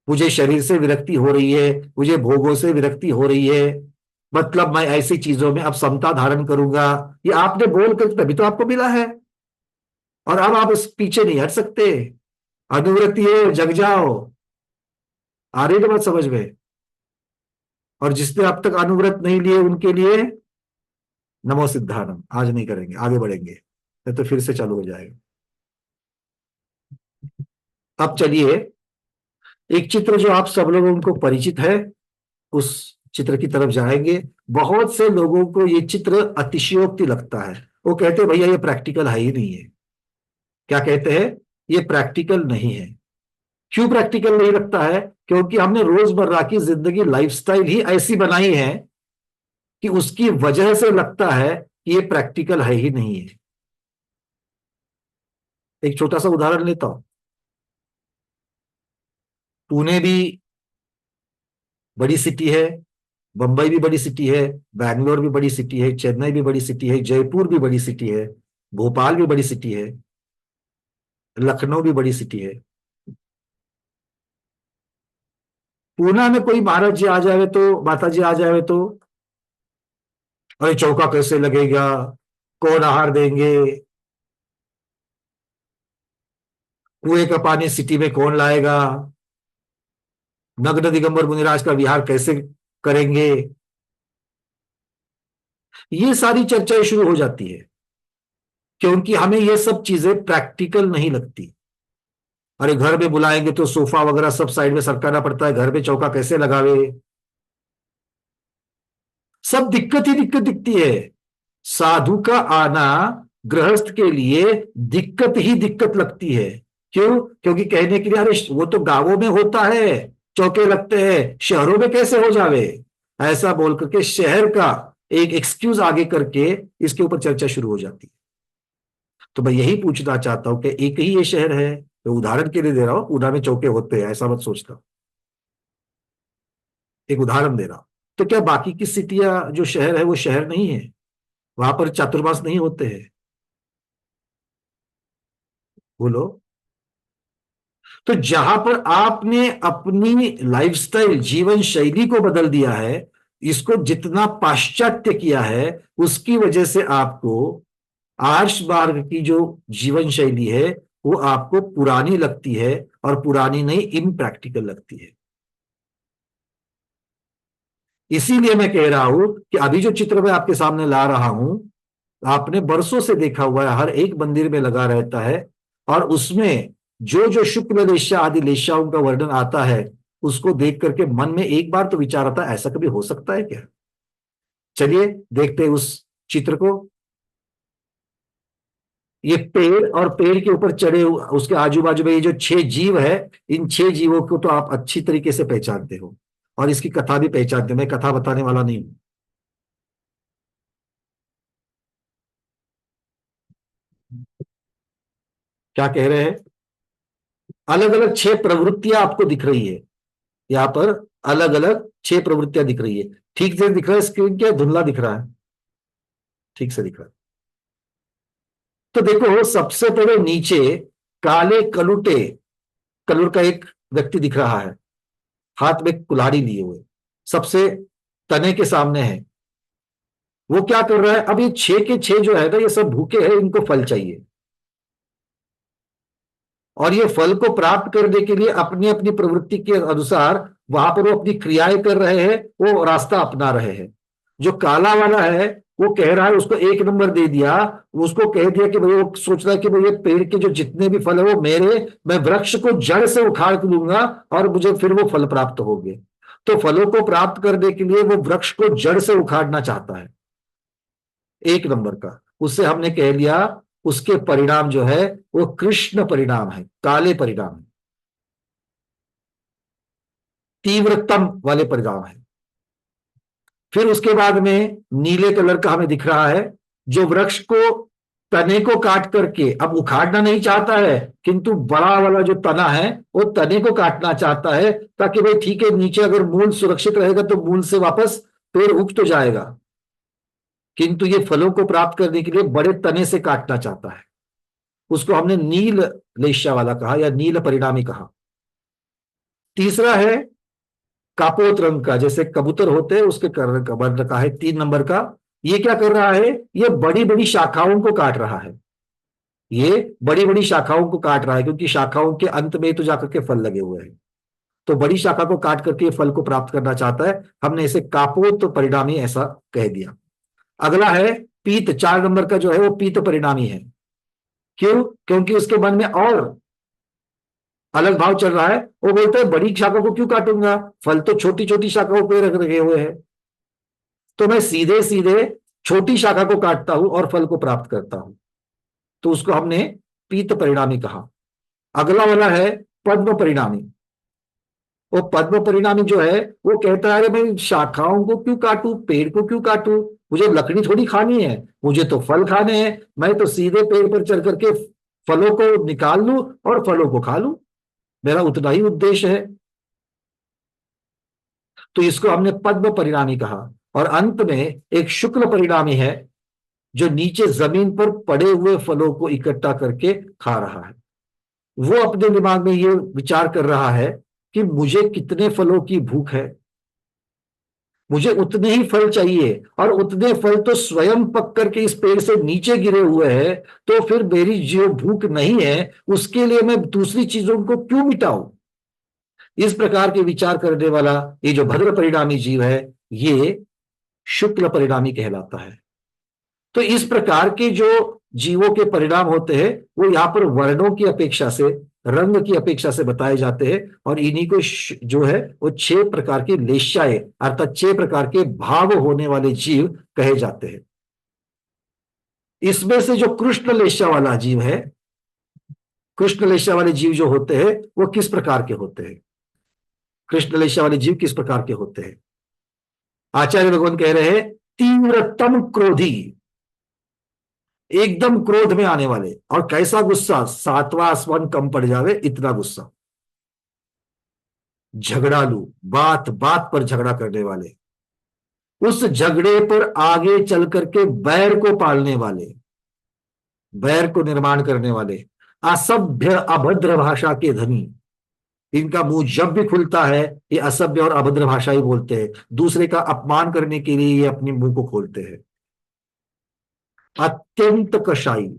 मुझे शरीर से विरक्ति हो रही है, मुझे भोगों से विरक्ति हो रही है, मतलब मैं ऐसी चीजों में अब समता धारण करूंगा। ये आपने बोल कर तभी तो आपको मिला है। और अब आप इस पीछे नहीं हट सकते। अनुवृत्ति है, जग जाओ। आ रही है ना बात समझ में? और जिसने अब तक अनुव्रत नहीं लिए उनके लिए नमो सिद्धानम, आज नहीं करेंगे, आगे बढ़ेंगे, नहीं तो फिर से चालू हो जाएगा। अब चलिए, एक चित्र जो आप सब लोगों को परिचित है, उस चित्र की तरफ जाएंगे। बहुत से लोगों को ये चित्र अतिशयोक्ति लगता है। वो कहते हैं भैया ये प्रैक्टिकल है ही नहीं है। क्या कहते हैं? ये प्रैक्टिकल नहीं है। क्यों प्रैक्टिकल नहीं लगता है? क्योंकि हमने रोजमर्रा की जिंदगी लाइफस्टाइल ही ऐसी बनाई है कि उसकी वजह से लगता है कि ये प्रैक्टिकल है ही नहीं है। एक छोटा सा उदाहरण लेता हूं। पुणे भी बड़ी सिटी है, बंबई भी बड़ी सिटी है, बैंगलोर भी बड़ी सिटी है, चेन्नई भी बड़ी सिटी है, जयपुर भी बड़ी सिटी है, भोपाल भी बड़ी सिटी है, लखनऊ भी बड़ी सिटी है। पूना में कोई महाराज जी आ जाए तो, माता जी आ जाए तो, अरे चौका कैसे लगेगा, कौन आहार देंगे, कुएं का पानी सिटी में कौन लाएगा, नग्न दिगंबर मुनिराज का विहार कैसे करेंगे। ये सारी चर्चाएं शुरू हो जाती है क्योंकि हमें ये सब चीजें प्रैक्टिकल नहीं लगती। अरे घर में बुलाएंगे तो सोफा वगैरह सब साइड में सरकाना पड़ता है, घर में चौका कैसे लगावे। सब दिक्कत ही दिक्कत दिखती है। साधु का आना गृहस्थ के लिए दिक्कत ही दिक्कत लगती है। क्यों? क्योंकि कहने के लिए अरे वो तो गांवों में होता है, चौके लगते हैं, शहरों में कैसे हो जावे, ऐसा बोल करके शहर का एक एक्सक्यूज आगे करके इसके ऊपर चर्चा शुरू हो जाती है। तो मैं यही पूछना चाहता हूं कि एक ही ये शहर है, तो उदाहरण के लिए दे रहा हूं, पूना में चौके होते हैं ऐसा मत सोचना, एक उदाहरण दे रहा हूं। तो क्या बाकी की सिटियां जो शहर है वो शहर नहीं है? वहां पर चातुर्मास नहीं होते हैं? बोलो। तो जहां पर आपने अपनी लाइफस्टाइल, जीवन शैली को बदल दिया है, इसको जितना पाश्चात्य किया है, उसकी वजह से आपको आर्ष मार्ग की जो जीवन शैली है वो आपको पुरानी लगती है, और पुरानी नहीं, इम्प्रैक्टिकल लगती है। इसीलिए मैं कह रहा हूं कि अभी जो चित्र मैं आपके सामने ला रहा हूं, आपने बरसों से देखा हुआ है, हर एक मंदिर में लगा रहता है, और उसमें जो जो शुक्ल लेशा आदि लेशाओं का वर्णन आता है, उसको देख करके मन में एक बार तो विचार आता है, ऐसा कभी हो सकता है क्या? चलिए देखते हैं उस चित्र को। ये पेड़, और पेड़ के ऊपर चढ़े उसके आजू बाजू में ये जो 6 जीव है, इन 6 जीवों को तो आप अच्छी तरीके से पहचानते हो, और इसकी कथा भी पहचानते हो, मैं कथा बताने वाला नहीं हूं। क्या कह रहे हैं? अलग अलग 6 प्रवृत्तियां आपको दिख रही है यहां पर, अलग अलग 6 प्रवृत्तियां दिख रही है। ठीक से दिख रहा है स्क्रीन, क्या धुंधला दिख रहा है? ठीक से दिख रहा है। तो देखो सबसे पहले नीचे काले कलुटे कलर का एक व्यक्ति दिख रहा है, हाथ में कुल्हाड़ी लिए हुए, सबसे तने के सामने है। वो क्या कर रहा है? अब ये 6 के 6 जो है ना, ये सब भूखे हैं, इनको फल चाहिए, और ये फल को प्राप्त करने के लिए अपनी अपनी प्रवृत्ति के अनुसार वहां पर वो अपनी क्रियाएं कर रहे हैं, वो रास्ता अपना रहे हैं। जो काला वाला है वो कह रहा है, उसको 1 नंबर दे दिया, उसको कह दिया कि भाई, वो सोच रहा है कि भाई ये पेड़ के जो जितने भी फल है वो मेरे, मैं वृक्ष को जड़ से उखाड़ के लूंगा और मुझे फिर वो फल प्राप्त होंगे। तो फलों को प्राप्त करने के लिए वो वृक्ष को जड़ से उखाड़ना चाहता है, 1 नंबर का। उससे हमने कह लिया उसके परिणाम जो है वो कृष्ण परिणाम है, काले परिणाम है, तीव्रतम वाले परिणाम है। फिर उसके बाद में नीले कलर का हमें दिख रहा है, जो वृक्ष को तने को काट करके अब उखाड़ना नहीं चाहता है, किंतु बड़ा वाला जो तना है वो तने को काटना चाहता है, ताकि भाई ठीक है, नीचे अगर मूल सुरक्षित रहेगा तो मूल से वापस पेड़ उग तो जाएगा, किंतु ये फलों को प्राप्त करने के लिए बड़े तने से काटना चाहता है। उसको हमने नील लेशा वाला कहा या नील परिणामी कहा। तीसरा है कापोत रंग का, जैसे कबूतर होते हैं उसके कलर का वर्ण का है, 3 नंबर का। ये क्या कर रहा है? ये बड़ी बड़ी शाखाओं को काट रहा है, ये बड़ी बड़ी शाखाओं को काट रहा है, क्योंकि शाखाओं के अंत में तो जाकर के फल लगे हुए हैं, तो बड़ी शाखा को काट करके ये फल को प्राप्त करना चाहता है। हमने इसे कापोत परिणामी ऐसा कह दिया। अगला है पीत, 4 नंबर का जो है वो पीत परिणामी है। क्यों? क्योंकि उसके मन में और अलग भाव चल रहा है। वो बोलता है बड़ी शाखा को क्यों काटूंगा, फल तो छोटी छोटी शाखाओं पे रख रखे हुए हैं, तो मैं सीधे सीधे छोटी शाखा को काटता हूं और फल को प्राप्त करता हूं। तो उसको हमने पीत परिणामी कहा। अगला वाला है पद्म परिणामी। वो पद्म परिणामी जो है वो कहता है, अरे मैं शाखाओं को क्यों काटूं, पेड़ को क्यों काटूं, मुझे लकड़ी थोड़ी खानी है, मुझे तो फल खाने हैं, मैं तो सीधे पेड़ पर चढ़ करके फलों को निकाल लूं और फलों को खा लूं, मेरा उतना ही उद्देश्य है। तो इसको हमने पद्म परिणामी कहा। और अंत में एक शुक्ल परिणामी है, जो नीचे जमीन पर पड़े हुए फलों को इकट्ठा करके खा रहा है। वो अपने दिमाग में ये विचार कर रहा है कि मुझे कितने फलों की भूख है, मुझे उतने ही फल चाहिए, और उतने फल तो स्वयं पक करके इस पेड़ से नीचे गिरे हुए हैं, तो फिर मेरी जो भूख नहीं है उसके लिए मैं दूसरी चीजों को क्यों मिटाऊं। इस प्रकार के विचार करने वाला ये जो भद्र परिणामी जीव है, ये शुक्ल परिणामी कहलाता है। तो इस प्रकार के जो जीवों के परिणाम होते हैं वो यहाँ पर वर्णों की अपेक्षा से, रंग की अपेक्षा से बताए जाते हैं, और इन्हीं को जो है वो 6 प्रकार के लेशाए, अर्थात 6 प्रकार के भाव होने वाले जीव कहे जाते हैं। इसमें से जो कृष्ण लेशा वाला जीव है, कृष्ण लेशा वाले जीव जो होते हैं वो किस प्रकार के होते हैं? कृष्ण लेशा वाले जीव किस प्रकार के होते हैं? आचार्य भगवान कह रहे हैं तीव्रतम क्रोधी, एकदम क्रोध में आने वाले, और कैसा गुस्सा, 7वां आसमान कम पड़ जावे इतना गुस्सा, झगड़ालू, बात बात पर झगड़ा करने वाले, उस झगड़े पर आगे चल करके बैर को पालने वाले, बैर को निर्माण करने वाले, असभ्य अभद्र भाषा के धनी। इनका मुंह जब भी खुलता है ये असभ्य और अभद्र भाषा ही बोलते हैं, दूसरे का अपमान करने के लिए ये अपने मुंह को खोलते हैं। अत्यंत कषाई,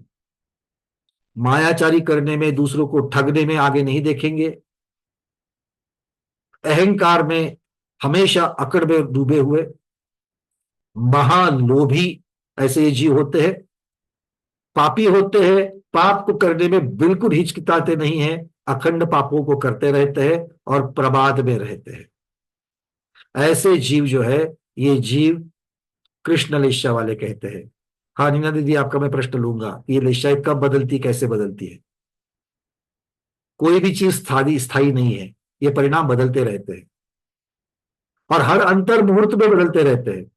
मायाचारी करने में, दूसरों को ठगने में आगे नहीं देखेंगे, अहंकार में हमेशा अकड़ में डूबे हुए, महालोभी ऐसे ये जीव होते हैं। पापी होते हैं, पाप को करने में बिल्कुल हिचकिचाते नहीं है, अखंड पापों को करते रहते हैं और प्रमाद में रहते हैं। ऐसे जीव जो है, ये जीव कृष्ण लेशा वाले कहते हैं। हाँ नीना दीदी, आपका मैं प्रश्न लूंगा, ये लेशाएं कब बदलती, कैसे बदलती है? कोई भी चीज स्थायी स्थायी नहीं है, ये परिणाम बदलते रहते हैं और हर अंतर मुहूर्त में बदलते रहते हैं।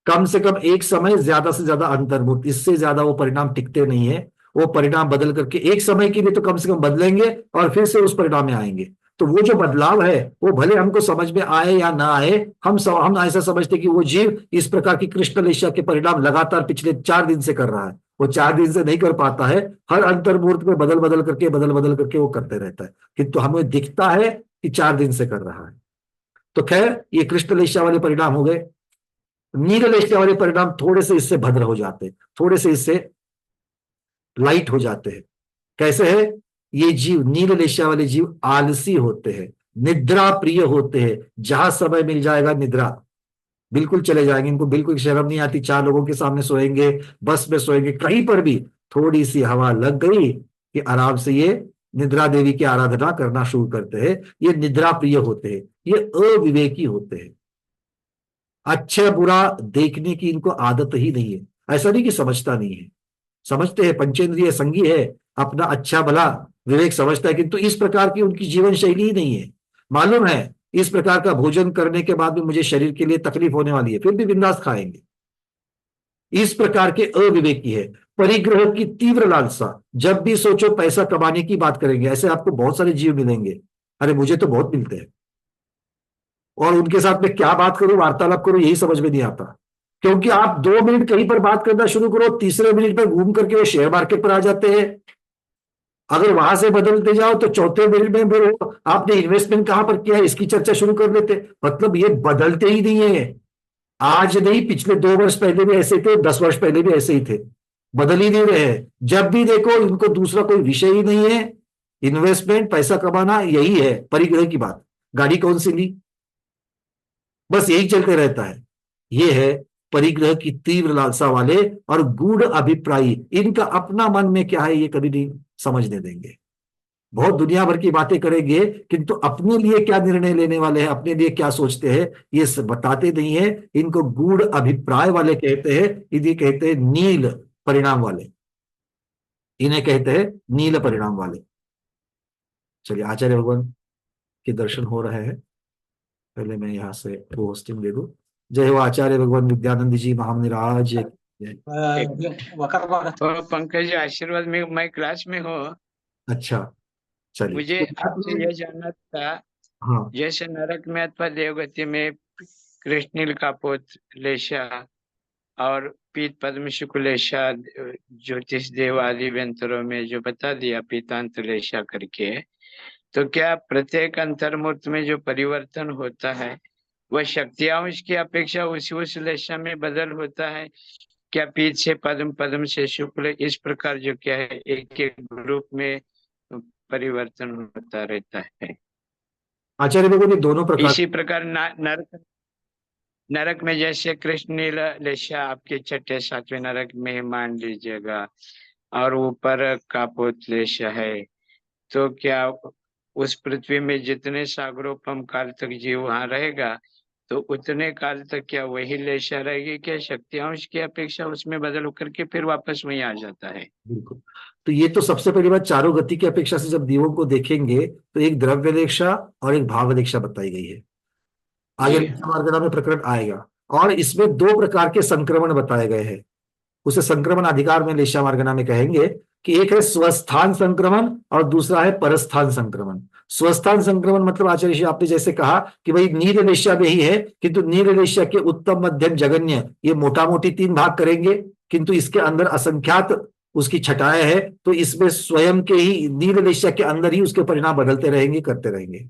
कम से कम एक समय, ज्यादा से ज्यादा अंतर मुहूर्त, इससे ज्यादा वो परिणाम टिकते नहीं है। वो परिणाम बदल करके एक समय के लिए तो कम से कम बदलेंगे और फिर से उस परिणाम में आएंगे। तो वो जो बदलाव है, वो भले हमको समझ में आए या ना आए, हम ऐसा समझते कि वो जीव इस प्रकार की कृष्ण लेशा के परिणाम लगातार पिछले 4 दिन से कर रहा है। वो 4 दिन से नहीं कर पाता है, हर अंतर मुहूर्त में बदल बदल करके वो करते रहता है, किंतु हमें दिखता है कि 4 दिन से कर रहा है। तो खैर, ये कृष्ण लेशा वाले परिणाम हो गए। नील लेशा वाले परिणाम थोड़े से इससे भद्र हो जाते हैं, थोड़े से इससे लाइट हो जाते हैं। कैसे है? ये जीव, नील लेशा वाले जीव आलसी होते हैं, निद्रा प्रिय होते हैं। जहां समय मिल जाएगा निद्रा, बिल्कुल चले जाएंगे। इनको बिल्कुल शर्म नहीं आती, 4 लोगों के सामने सोएंगे, बस में सोएंगे, कहीं पर भी थोड़ी सी हवा लग गई कि आराम से ये निद्रा देवी की आराधना करना शुरू करते हैं। ये निद्रा प्रिय होते हैं, ये अविवेकी होते हैं। अच्छा बुरा देखने की इनको आदत ही नहीं है। ऐसा नहीं कि समझता नहीं है, समझते हैं, पंचेंद्रिय संगी है, अपना अच्छा भला विवेक समझता है, किंतु इस प्रकार की उनकी जीवन शैली ही नहीं है। मालूम है इस प्रकार का भोजन करने के बाद भी मुझे शरीर के लिए तकलीफ होने वाली है, फिर भी बिंदास खाएंगे। इस प्रकार के अविवेकी है। परिग्रह की तीव्र लालसा, जब भी सोचो पैसा कमाने की बात करेंगे। ऐसे आपको बहुत सारे जीव मिलेंगे, अरे मुझे तो बहुत मिलते हैं, और उनके साथ में क्या बात करूं, वार्तालाप करूं, यही समझ में नहीं आता। क्योंकि आप 2 मिनट कहीं पर बात करना शुरू करो, तीसरे मिनट पर घूम करके वो शेयर मार्केट पर आ जाते हैं। अगर वहां से बदलते जाओ तो चौथे मिनट में फिर आपने इन्वेस्टमेंट कहां पर किया है इसकी चर्चा शुरू कर लेते। मतलब ये बदलते ही नहीं है। आज नहीं, पिछले 2 वर्ष पहले भी ऐसे थे, 10 वर्ष पहले भी ऐसे ही थे, बदल ही नहीं रहे हैं। जब भी देखो इनको दूसरा कोई विषय ही नहीं है, इन्वेस्टमेंट, पैसा कमाना, यही है परिग्रह की बात। गाड़ी कौन सी ली, बस यही चलते रहता है। ये है परिग्रह की तीव्र लालसा वाले और गूढ़ अभिप्रायी। इनका अपना मन में क्या है ये कभी नहीं समझने देंगे। बहुत दुनिया भर की बातें करेंगे, किंतु अपने लिए क्या निर्णय लेने वाले हैं, अपने लिए क्या सोचते हैं, ये बताते नहीं है। इनको गूढ़ अभिप्राय वाले कहते हैं, इन्हें कहते हैं नील परिणाम वाले, इन्हें कहते हैं नील परिणाम वाले। चलिए, आचार्य भगवान के दर्शन हो रहे हैं। पहले मैं यहाँ से होस्टिंग दे दूं। जय हो आचार्य भगवान विद्यानंद जी महामनिराज जय। पंकज जी आशीर्वाद में, मैं क्लास में हूँ। अच्छा, चलिए। मुझे आपसे यह जानना था, हाँ, जैसे नरक में अथवा देवगति में कृष्णिल का पोत लेशा और पीत पद्म शुक्ल लेशा, ज्योतिष देव आदि व्यंतरों में जो बता दिया पीतांत लेशा करके, तो क्या प्रत्येक अंतर्मूर्त में जो परिवर्तन होता है वह शक्तियांश की अपेक्षा उस लेशा में बदल होता है? क्या पीत से पद्म, पद्म से शुक्ल, इस प्रकार जो क्या है एक एक ग्रुप में परिवर्तन होता रहता है? आचार्य भगवान ये दोनों प्रकार। इसी प्रकार नरक नरक में जैसे कृष्ण नीला लेशा आपके 6ठे 7वें नरक में मान लीजिएगा, और ऊपर कापोत लेशा है, तो क्या उस पृथ्वी में जितने सागरोपम काल तक जीव वहां रहेगा तो उतने काल तक क्या वही लेशा रहेगी? क्या शक्तियांश की अपेक्षा उसमें बदल होकर के फिर वापस वहीं आ जाता है? बिल्कुल। तो ये तो सबसे पहली बात, चारों गति की अपेक्षा से जब दीवों को देखेंगे तो एक द्रव्य लेशा और एक भाव लेशा बताई गई है। आगे जी मार्गना में प्रकरण आएगा, और इसमें 2 प्रकार के संक्रमण बताए गए हैं। उसे संक्रमण अधिकार में लेशा मार्गना में कहेंगे कि एक है स्वस्थान संक्रमण और दूसरा है परस्थान संक्रमण। स्वस्थान संक्रमण मतलब आचार्य जी आपने जैसे कहा कि भाई नील लेशा में ही है, किंतु नील लेशा के उत्तम मध्यम जगन्य ये मोटा मोटी 3 भाग करेंगे, किंतु इसके अंदर असंख्यात उसकी छटाएं है। तो इसमें स्वयं के ही नील लेशा के अंदर ही उसके परिणाम बदलते रहेंगे, करते रहेंगे।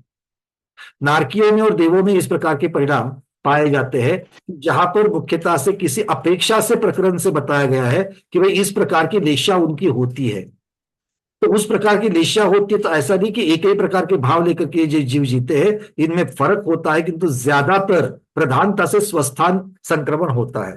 नारकियों में और देवों में इस प्रकार के परिणाम पाए जाते हैं, जहां पर मुख्यतः से किसी अपेक्षा से प्रकरण से बताया गया है कि भाई इस प्रकार की लेशा उनकी होती है। तो उस प्रकार की लेशा होती है, तो ऐसा नहीं कि एक ही प्रकार के भाव लेकर के जो जीव जीते हैं, इनमें फर्क होता है, किंतु ज्यादातर प्रधानता से स्वस्थान संक्रमण होता है।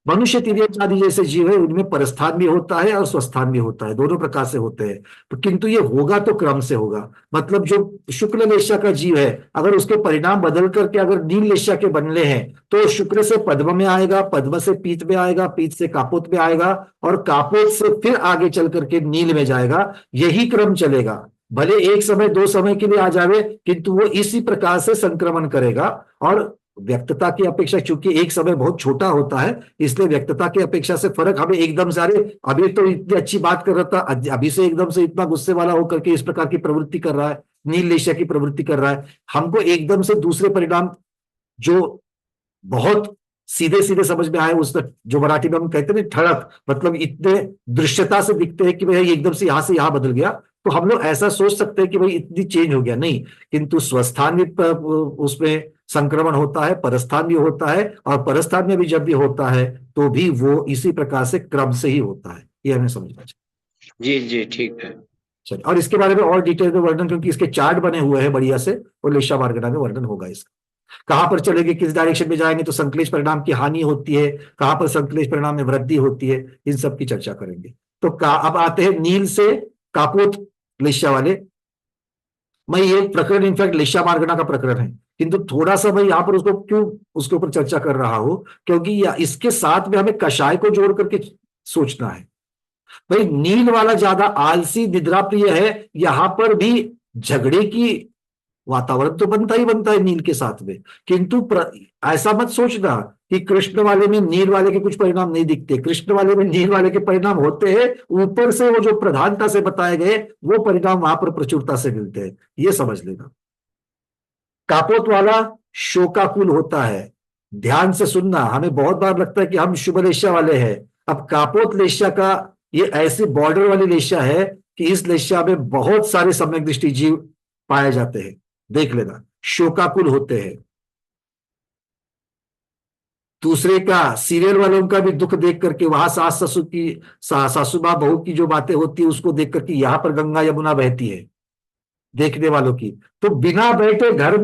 मनुष्य तिर्यक आदि जैसे जीव है उनमें परस्थान भी होता है और स्वस्थान भी होता है, दोनों प्रकार से होते हैं। किंतु ये होगा तो क्रम से होगा। मतलब जो शुक्ल लेशा का जीव है, अगर उसके परिणाम बदल करके अगर नील लेशा के बनने हैं, तो शुक्र से पद्म में आएगा, पद्म से पीत में आएगा, पीत से कापोत में आएगा, और कापोत से फिर आगे चल करके नील में जाएगा। यही क्रम चलेगा। भले एक समय दो समय के लिए आ जावे, किंतु वो इसी प्रकार से संक्रमण करेगा। और व्यक्तता की अपेक्षा, चूंकि एक समय बहुत छोटा होता है, इसलिए व्यक्तता की अपेक्षा से फर्क हमें एकदम से, अरे अभी तो इतनी अच्छी बात कर रहा था, अभी से एकदम से इतना गुस्से वाला होकर के इस प्रकार की प्रवृत्ति कर रहा है, नील लेशा की प्रवृत्ति कर रहा है, हमको एकदम से दूसरे परिणाम जो बहुत सीधे सीधे समझ में आए, उस जो मराठी में हम कहते हैं ठड़क, मतलब इतने दृश्यता से दिखते हैं कि भाई एकदम से यहां बदल गया, तो हम लोग ऐसा सोच सकते हैं कि भाई इतनी चेंज हो गया, नहीं। किंतु स्वस्थान भी उसमें संक्रमण होता है, परस्थान भी होता है, और परस्थान में भी जब भी होता है तो भी वो इसी प्रकार से क्रम से ही होता है। ये हमें समझना चाहिए। जी जी ठीक है। चलिए, और इसके बारे में और डिटेल में वर्णन, क्योंकि इसके चार्ट बने हुए हैं बढ़िया से, और लेशा मार्गना में वर्णन होगा इसका। कहां पर चलेंगे, किस डायरेक्शन में जाएंगे तो संश्लेष परिणाम की हानि होती है, कहां पर संश्लेष परिणाम में वृद्धि होती है, इन सब की चर्चा करेंगे। तो अब आते हैं नील से कापोत लेशा वाले। मैं ये प्रकरण इनफैक्ट लेशा मार्गना का प्रकरण है, किंतु थोड़ा सा मैं यहाँ पर उसको क्यों उसके ऊपर चर्चा कर रहा हूं, क्योंकि इसके साथ में हमें कषाय को जोड़ करके सोचना है। भाई नील वाला ज्यादा आलसी निद्रा प्रिय है, यहां पर भी झगड़े की वातावरण तो बनता ही बनता है नील के साथ में। किंतु ऐसा मत सोचना कि कृष्ण वाले में नील वाले के कुछ परिणाम नहीं दिखते, कृष्ण वाले में नील वाले के परिणाम होते हैं, ऊपर से वो जो प्रधानता से बताए गए वो परिणाम वहां पर प्रचुरता से मिलते हैं, ये समझ लेना। कापोत वाला शोकाकुल होता है। ध्यान से सुनना, हमें बहुत बार लगता है कि हम शुभ लेशा वाले हैं। अब कापोत लेशा का ये ऐसी बॉर्डर वाली लेशा है कि इस लेशा में बहुत सारे सम्यक दृष्टि जीव पाए जाते हैं। देख लेना, शोकाकुल होते हैं। दूसरे का सीरियल वालों का भी दुख देख करके, वहां सास ससुर की सासू माँ बहू की जो बातें होती है उसको देख करके यहां पर गंगा यमुना बहती है देखने वालों की। तो बिना बैठे घर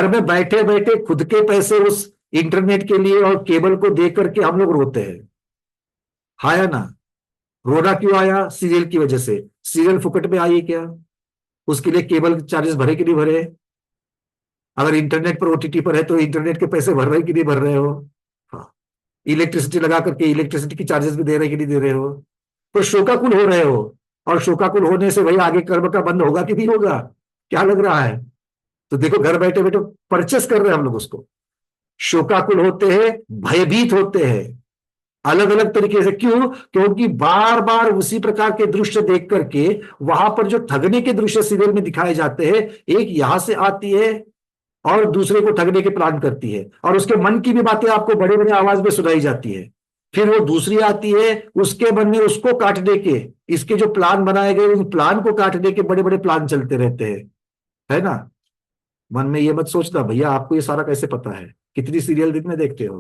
में बैठे बैठे खुद के पैसे उस इंटरनेट के लिए और केबल को देख करके हम लोग रोते हैं। हाँ या ना? रोना क्यों आया? सीरियल की वजह से। सीरियल फुकट में आई क्या? उसके लिए केबल चार्जेस भरे कि नहीं भरे? अगर इंटरनेट पर ओटीटी पर है तो इंटरनेट के पैसे भर रहे कि नहीं भर रहे हो? हाँ। इलेक्ट्रिसिटी लगा करके इलेक्ट्रिसिटी की चार्जेस भी दे रहे कि नहीं दे रहे हो? तो शोकाकुल हो रहे हो, और शोकाकुल होने से भाई आगे कर्म का बंद होगा कि नहीं होगा? क्या लग रहा है? तो देखो, घर बैठे बैठे परचेस कर रहे हैं हम लोग उसको। शोकाकुल होते हैं, भयभीत होते हैं, अलग अलग तरीके से। क्यों? क्योंकि बार बार उसी प्रकार के दृश्य देख करके, वहां पर जो ठगने के दृश्य सीरियल में दिखाए जाते हैं, एक यहां से आती है और दूसरे को ठगने के प्लान करती है, और उसके मन की भी बातें आपको बड़े बड़े आवाज में सुनाई जाती है। फिर वो दूसरी आती है, उसके मन में उसको काटने के, इसके जो प्लान बनाए गए उन प्लान को काटने के बड़े बड़े प्लान चलते रहते हैं, है ना? मन में ये मत सोचना भैया आपको ये सारा कैसे पता है, कितनी सीरियल दिन में देखते हो,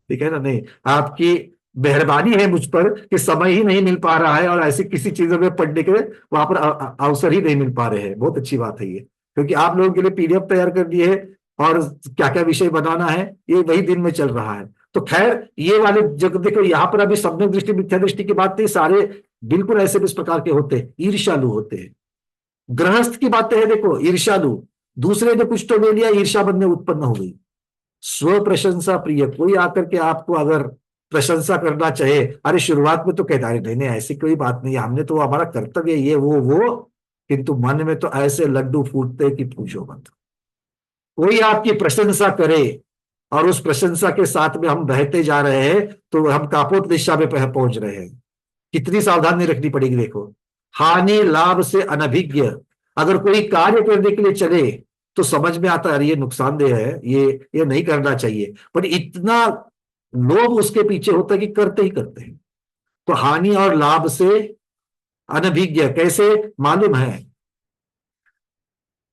ठीक है ना? नहीं, आपकी मेहरबानी है मुझ पर कि समय ही नहीं मिल पा रहा है, और ऐसी किसी चीजों में पढ़ने के वहां पर अवसर ही नहीं मिल पा रहे हैं। बहुत अच्छी बात है ये, क्योंकि आप लोगों के लिए पीडीएफ तैयार कर दी है, और क्या क्या विषय बनाना है ये वही दिन में चल रहा है। तो खैर, ये वाले जब देखो यहाँ पर अभी सम्यक दृष्टि मिथ्या दृष्टि की बात नहीं, सारे बिल्कुल ऐसे इस प्रकार के होते हैं, ईर्ष्यालु होते हैं। गृहस्थ की बातें हैं, देखो ईर्ष्यालु, दूसरे ने कुछ तो ले लिया, ईर्ष्या मन में उत्पन्न हो गई। स्व प्रशंसा प्रिय, कोई आकर के आपको अगर प्रशंसा करना चाहे, अरे शुरुआत में तो कहता है नहीं नहीं ऐसी कोई बात नहीं, हमने तो हमारा कर्तव्य ये वो, किंतु मन में तो ऐसे लड्डू फूटते कि पूछो मत। कोई आपकी प्रशंसा करे और उस प्रशंसा के साथ में हम बहते जा रहे हैं, तो हम कापोत दिशा में पहुंच रहे हैं। कितनी सावधानी रखनी पड़ेगी। देखो, हानि लाभ से अनभिज्ञ, अगर कोई कार्य करने के लिए चले तो समझ में आता है ये नुकसानदेह है, ये नहीं करना चाहिए, पर इतना लोभ उसके पीछे होता है कि करते ही करते हैं। तो हानि और लाभ से अनभिज्ञ, कैसे मालूम है?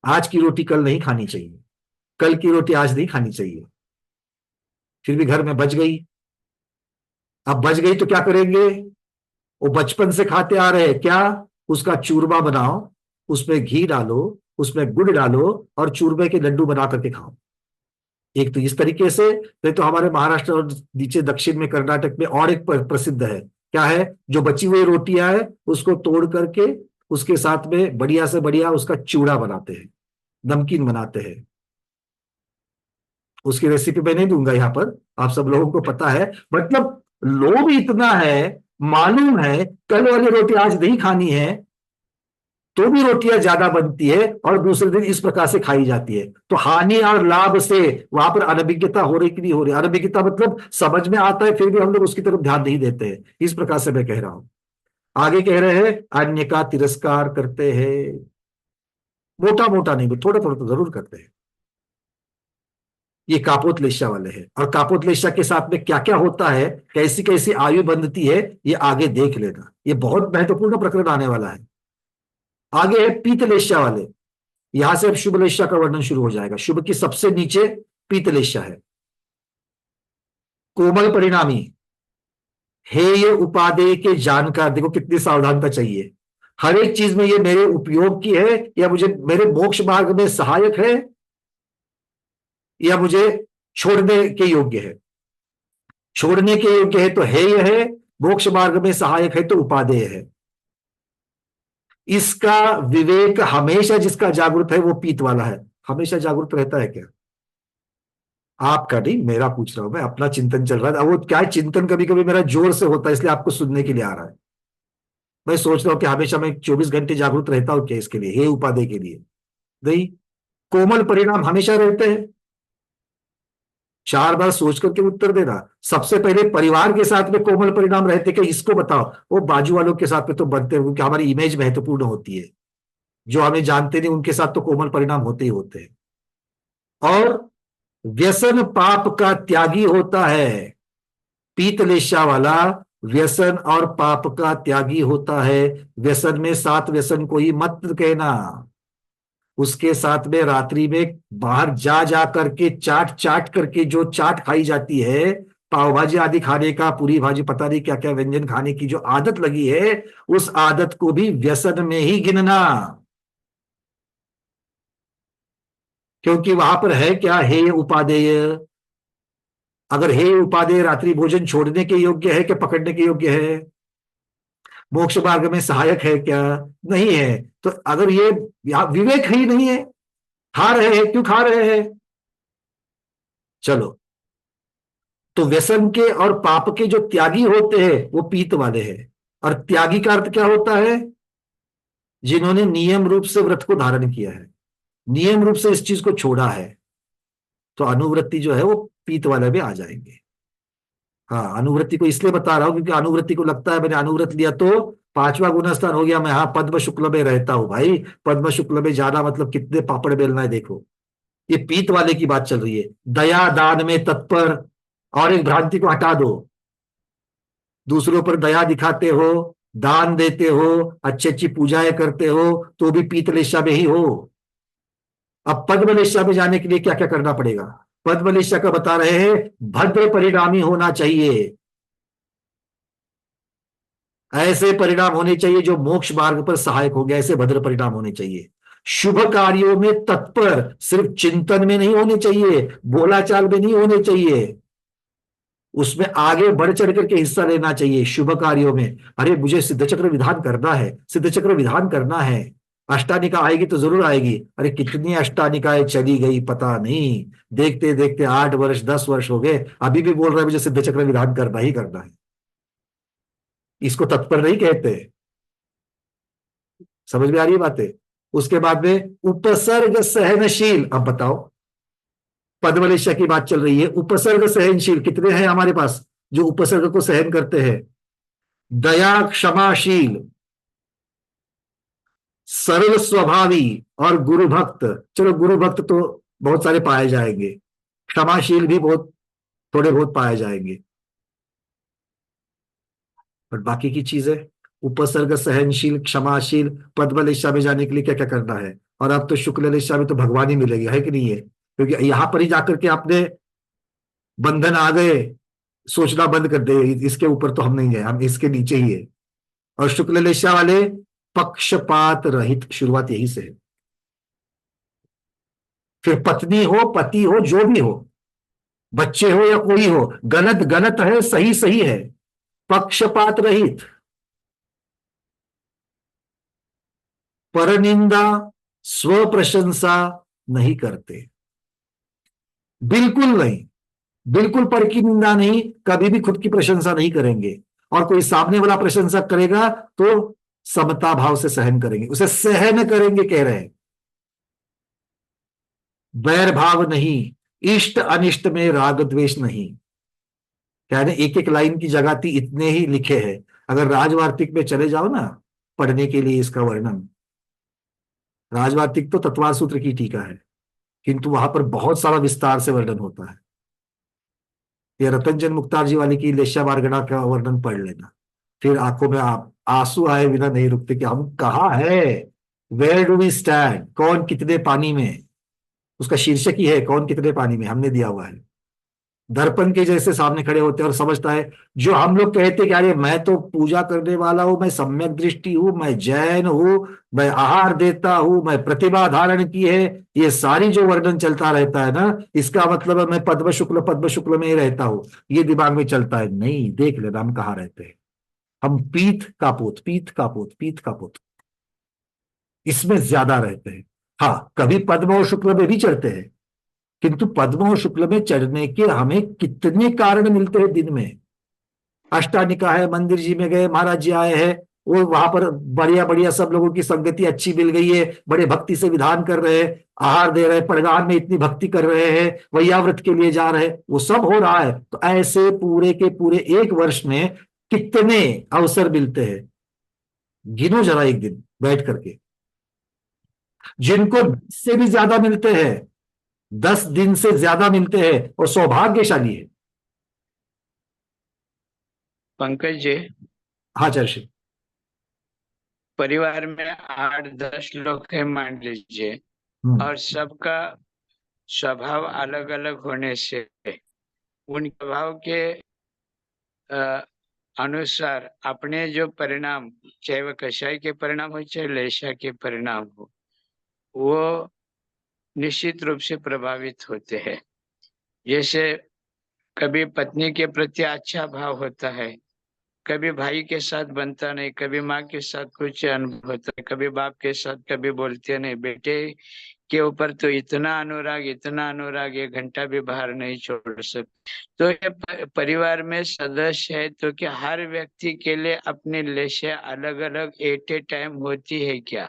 आज की रोटी कल नहीं खानी चाहिए, कल की रोटी आज नहीं खानी चाहिए, फिर भी घर में बच गई। अब बच गई तो क्या करेंगे? वो बचपन से खाते आ रहे हैं क्या? उसका चूरमा बनाओ, उसमें घी डालो, उसमें गुड़ डालो, और चूरमे के लड्डू बना करके खाओ। एक तो इस तरीके से, नहीं तो हमारे महाराष्ट्र और नीचे दक्षिण में कर्नाटक में और एक प्रसिद्ध है, क्या है, जो बची हुई रोटियां है उसको तोड़ करके उसके साथ में बढ़िया से बढ़िया उसका चूड़ा बनाते हैं, नमकीन बनाते हैं। उसकी रेसिपी मैं नहीं दूंगा यहाँ पर, आप सब लोगों को पता है। मतलब लोभ इतना है, मालूम है कल वाली रोटी आज नहीं खानी है, तो भी रोटियां ज्यादा बनती है और दूसरे दिन इस प्रकार से खाई जाती है। तो हानि और लाभ से वहां पर अनभिज्ञता हो रही कि नहीं हो रही? अनभिज्ञता मतलब समझ में आता है फिर भी हम लोग उसकी तरफ ध्यान नहीं देते हैं, इस प्रकार से मैं कह रहा हूं। आगे कह रहे हैं अन्य का तिरस्कार करते हैं, मोटा मोटा नहीं, थोड़ा थोड़ा तो जरूर करते हैं। ये कापोतलेशा वाले हैं, और कापोतलेशा के साथ में क्या क्या होता है, कैसी कैसी आयु बंधती है, ये आगे देख लेना, ये बहुत महत्वपूर्ण प्रकरण आने वाला है। आगे है पीतलेशा वाले, यहां से अब शुभलेशा का वर्णन शुरू हो जाएगा। शुभ की सबसे नीचे पीतलेशा है। कोमल परिणामी, हेय उपादेय के जानकार, देखो कितनी सावधानता चाहिए, हर एक चीज में ये मेरे उपयोग की है या मुझे मेरे मोक्ष मार्ग में सहायक है या मुझे छोड़ने के योग्य है। छोड़ने के योग्य है तो हेय है, मोक्ष मार्ग में सहायक है तो उपादेय है। इसका विवेक हमेशा जिसका जागृत है वो पीत वाला है। हमेशा जागृत रहता है क्या? आपका नहीं, मेरा पूछ रहा हूं मैं, अपना चिंतन चल रहा है। अब वो क्या है, चिंतन कभी कभी मेरा जोर से होता है इसलिए आपको सुनने के लिए आ रहा है। मैं सोच रहा हूं कि हमेशा मैं 24 घंटे जागरूक रहता हूं क्या इसके लिए, हे उपाधि के लिए? नहीं, कोमल परिणाम हमेशा रहते हैं। 4 बार सोच करके उत्तर देना। सबसे पहले परिवार के साथ में कोमल परिणाम रहते क्या, इसको बताओ। वो बाजू वालों के साथ में तो बनते हैं, क्योंकि हमारी इमेज महत्वपूर्ण होती है। जो हमें जानते नहीं उनके साथ तो कोमल परिणाम होते ही होते हैं। और व्यसन पाप का त्यागी होता है। पीतलेशा वाला व्यसन और पाप का त्यागी होता है। व्यसन में 7 व्यसन को ही मत कहना। उसके साथ में रात्रि में बाहर जा जा करके चाट चाट करके जो चाट खाई जाती है, पाव भाजी आदि खाने का, पूरी भाजी, पता नहीं क्या क्या व्यंजन खाने की जो आदत लगी है, उस आदत को भी व्यसन में ही गिनना। क्योंकि वहां पर है क्या, हेय उपादेय। अगर हेय उपादेय रात्रि भोजन छोड़ने के योग्य है कि पकड़ने के योग्य है? मोक्ष मार्ग में सहायक है क्या? नहीं है। तो अगर ये विवेक ही नहीं है, खा रहे हैं, क्यों खा रहे हैं? चलो, तो व्यसन के और पाप के जो त्यागी होते हैं वो पीत वाले हैं। और त्यागी का अर्थ क्या होता है? जिन्होंने नियम रूप से व्रत को धारण किया है, नियम रूप से इस चीज को छोड़ा है, तो अनुवृत्ति जो है वो पीत वाले में आ जाएंगे। हाँ, अनुवृत्ति को इसलिए बता रहा हूं क्योंकि अनुवृत्ति को लगता है मैंने अनुव्रत लिया तो 5वां गुणस्थान हो गया, मैं हाँ पद्म शुक्ल में रहता हूं। भाई पद्म शुक्ल में जाना मतलब कितने पापड़ बेलना है देखो। ये पीत वाले की बात चल रही है, दया दान में तत्पर। और एक भ्रांति को हटा दो, दूसरों पर दया दिखाते हो, दान देते हो, अच्छी अच्छी पूजाएं करते हो, तो भी पीतलेशा में ही हो। अब पद्मलेशा में जाने के लिए क्या क्या करना पड़ेगा? पद्मलेशा का बता रहे हैं, भद्र परिणामी होना चाहिए। ऐसे परिणाम होने चाहिए जो मोक्ष मार्ग पर सहायक हो गया, ऐसे भद्र परिणाम होने चाहिए। शुभ कार्यों में तत्पर, सिर्फ चिंतन में नहीं होने चाहिए, बोलाचाल में नहीं होने चाहिए, उसमें आगे बढ़ चढ़ करके हिस्सा लेना चाहिए शुभ कार्यों में। अरे मुझे सिद्ध चक्र विधान करना है, सिद्ध चक्र विधान करना है, अष्टानिका आएगी तो जरूर आएगी। अरे कितनी अष्टानिकाएं चली गई पता नहीं, देखते देखते 8 वर्ष 10 वर्ष हो गए, अभी भी बोल रहे हैं मुझे सिद्ध चक्र विधान करना ही करना है। इसको तत्पर नहीं कहते। समझ में आ रही है बातें? उसके बाद में उपसर्ग सहनशील। अब बताओ, पद्मलेशा की बात चल रही है, उपसर्ग सहनशील कितने हैं हमारे पास जो उपसर्ग को सहन करते हैं? दया क्षमाशील, सरल स्वभावी और गुरु भक्त। चलो गुरु भक्त तो बहुत सारे पाए जाएंगे, क्षमाशील भी बहुत थोड़े बहुत पाए जाएंगे, पर बाकी की चीजें, उपसर्ग सहनशील क्षमाशील, पद्मलेशा में जाने के लिए क्या क्या करना है? और अब तो शुक्ल लेशा में तो भगवान ही मिलेगी, है कि नहीं है? क्योंकि यहां पर ही जाकर के आपने बंधन आ गए, सोचना बंद कर दे, इसके ऊपर तो हम नहीं है, हम इसके नीचे ही है। और शुक्ल लेशा वाले पक्षपात रहित, शुरुआत यही से है। फिर पत्नी हो पति हो जो भी हो, बच्चे हो या कोई हो, गलत गलत है, सही सही है, पक्षपात रहित, परनिंदा, स्व प्रशंसा नहीं करते, बिल्कुल नहीं, बिल्कुल पर की निंदा नहीं, कभी भी खुद की प्रशंसा नहीं करेंगे, और कोई सामने वाला प्रशंसा करेगा तो समता भाव से सहन करेंगे, उसे सहन करेंगे कह रहे हैं, वैर भाव नहीं, इष्ट अनिष्ट में राग द्वेष नहीं। यानी एक एक लाइन की जगह थी, इतने ही लिखे हैं। अगर राजवार्तिक में चले जाओ ना पढ़ने के लिए इसका वर्णन, राजवार्तिक तो तत्वार सूत्र की टीका है, किंतु वहां पर बहुत सारा विस्तार से वर्णन होता है। ये रतनचंद मुक्तार जी वाली की लेस्या बारगड़ा का वर्णन पढ़ लेना, फिर आंखों में आप आंसू आए बिना नहीं रुकते कि हम कहाँ है, वेयर डू वी स्टैंड, कौन कितने पानी में, उसका शीर्षक ही है कौन कितने पानी में, हमने दिया हुआ है। दर्पण के जैसे सामने खड़े होते हैं और समझता है, जो हम लोग कहते कि अरे मैं तो पूजा करने वाला हूं, मैं सम्यक दृष्टि हूं, मैं जैन हूं, मैं आहार देता हूं, मैं प्रतिभा धारण की है, ये सारी जो वर्णन चलता रहता है ना, इसका मतलब है मैं पद्म शुक्ल में ही रहता हूं, ये दिमाग में चलता है। नहीं, देख लेना हम कहाँ रहते हैं, हम पीत का पोत, पीत का पोत, पीत का पोत, इसमें ज्यादा रहते हैं। हाँ, कभी पद्म और शुक्ल में भी चढ़ते हैं, किंतु पद्म और शुक्ल में चढ़ने के हमें कितने कारण मिलते हैं दिन में। अष्टानिका है, मंदिर जी में गए, महाराज जी आए हैं, वो वहां पर बढ़िया बढ़िया सब लोगों की संगति अच्छी मिल गई है, बड़े भक्ति से विधान कर रहे हैं, आहार दे रहे हैं, परगान में इतनी भक्ति कर रहे हैं, वैयाव्रत के लिए जा रहे हैं, वो सब हो रहा है। तो ऐसे पूरे के पूरे एक वर्ष में कितने अवसर मिलते हैं, गिनो जरा एक दिन बैठ करके, जिनको 10 से भी ज्यादा मिलते हैं, 10 दिन से ज्यादा मिलते हैं, और सौभाग्यशाली है। पंकज जी, हाँ चर्षि। परिवार में 8-10 लोग हैं मान लीजिए, हम्म। और सबका स्वभाव अलग अलग होने से उन स्वभाव के अ, अनुसार अपने जो परिणाम, चाहे वह कषाय के परिणाम हो चाहे लेशा के परिणाम हो, वो निश्चित रूप से प्रभावित होते हैं। जैसे कभी पत्नी के प्रति अच्छा भाव होता है, कभी भाई के साथ बनता नहीं, कभी माँ के साथ कुछ अनुभव होता है, कभी बाप के साथ कभी बोलते नहीं, बेटे के ऊपर तो इतना अनुराग, इतना अनुराग, 1 घंटा भी बाहर नहीं छोड़ सकते। तो ये परिवार में सदस्य है, तो क्या हर व्यक्ति के लिए अपनी लेशे अलग अलग एट ए टाइम होती है क्या?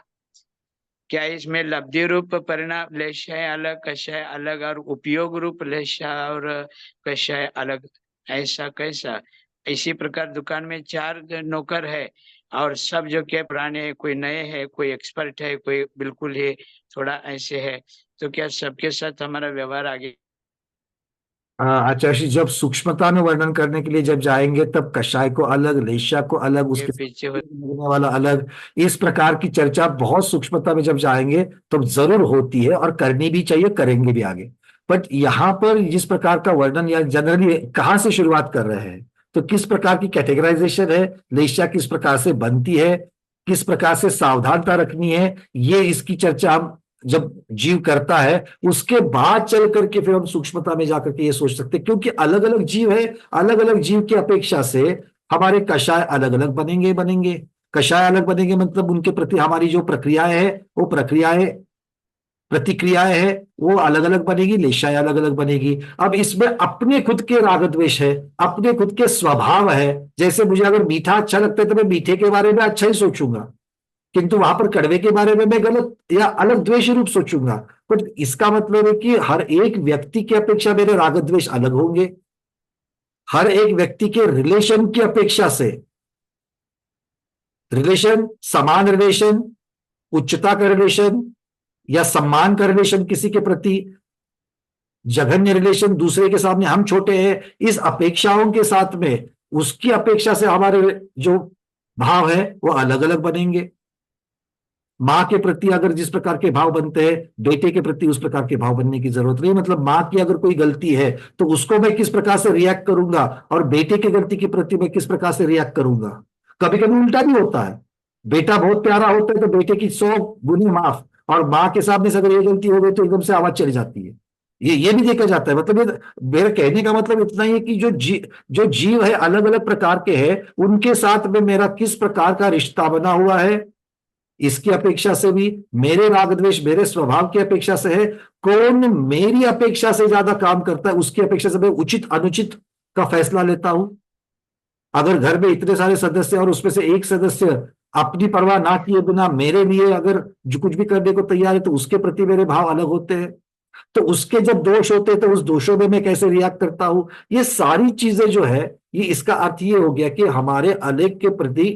क्या इसमें लब्धि रूप परिणाम लेशाएं अलग, कषाय अलग, और उपयोग रूप लेशा और कषाय अलग, ऐसा कैसा? इसी प्रकार दुकान में 4 नौकर है, और सब जो के पुराने हैं, कोई नए हैं, कोई एक्सपर्ट है, कोई बिल्कुल ही थोड़ा ऐसे है, तो क्या सबके साथ हमारा व्यवहार आगे आचार्य, जब सूक्ष्मता में वर्णन करने के लिए जब जाएंगे तब कषाय को अलग, लेश्या को अलग, उसके पीछे हो? लगने वाला अलग, इस प्रकार की चर्चा बहुत सूक्ष्मता में जब जाएंगे तो जरूर होती है, और करनी भी चाहिए, करेंगे भी आगे। बट यहाँ पर जिस प्रकार का वर्णन या जनरली कहाँ से शुरुआत कर रहे हैं, तो किस प्रकार की कैटेगराइजेशन है, लेश्या किस प्रकार से बनती है, किस प्रकार से सावधानता रखनी है, ये इसकी चर्चा हम जब जीव करता है उसके बाद चल करके फिर हम सूक्ष्मता में जाकर के ये सोच सकते हैं, क्योंकि अलग अलग जीव है, अलग अलग जीव की अपेक्षा से हमारे कषाय अलग अलग बनेंगे बनेंगे। कषाय अलग बनेंगे मतलब उनके प्रति हमारी जो प्रक्रियाएं है, वो प्रक्रियाएं, प्रतिक्रियाएं है, वो अलग अलग बनेगी, लेशाएं अलग अलग बनेगी। अब इसमें अपने खुद के राग द्वेष है, अपने खुद के स्वभाव है। जैसे मुझे अगर मीठा अच्छा लगता है तो मैं मीठे के बारे में अच्छा ही सोचूंगा, किंतु वहां पर कड़वे के बारे में मैं गलत या अलग द्वेष रूप सोचूंगा। बट इसका मतलब है कि हर एक व्यक्ति की अपेक्षा मेरे राग द्वेष अलग होंगे, हर एक व्यक्ति के रिलेशन की अपेक्षा से, रिलेशन, समान रिलेशन, उच्चता का रिलेशन या सम्मान का रिलेशन किसी के प्रति, जघन्य रिलेशन, दूसरे के सामने हम छोटे हैं, इस अपेक्षाओं के साथ में उसकी अपेक्षा से हमारे जो भाव है वो अलग अलग बनेंगे। माँ के प्रति अगर जिस प्रकार के भाव बनते हैं, बेटे के प्रति उस प्रकार के भाव बनने की जरूरत नहीं। मतलब माँ की अगर कोई गलती है तो उसको मैं किस प्रकार से रिएक्ट करूंगा, और बेटे की गलती के प्रति मैं किस प्रकार से रिएक्ट करूंगा। कभी कभी उल्टा भी होता है, बेटा बहुत प्यारा होता है तो बेटे की 100 गुनी माफ, और माँ के सामने से अगर ये गलती हो गई तो एकदम से आवाज चली जाती है। ये भी देखा जाता है। मतलब मेरा कहने का मतलब इतना ही है कि जो जीव है अलग अलग प्रकार के हैं, उनके साथ में मेरा किस प्रकार का रिश्ता बना हुआ है, इसकी अपेक्षा से भी, मेरे राग द्वेष मेरे स्वभाव की अपेक्षा से है, कौन मेरी अपेक्षा से ज्यादा काम करता है उसकी अपेक्षा से मैं उचित अनुचित का फैसला लेता हूं। अगर घर में इतने सारे सदस्य और उसमें से एक सदस्य अपनी परवाह ना किए बिना मेरे लिए अगर जो कुछ भी करने को तैयार है, तो उसके प्रति मेरे भाव अलग होते हैं। तो उसके जब दोष होते हैं तो उस दोषों में मैं कैसे रिएक्ट करता हूं, ये सारी चीजें जो है, ये इसका अर्थ ये हो गया कि हमारे अलेख के प्रति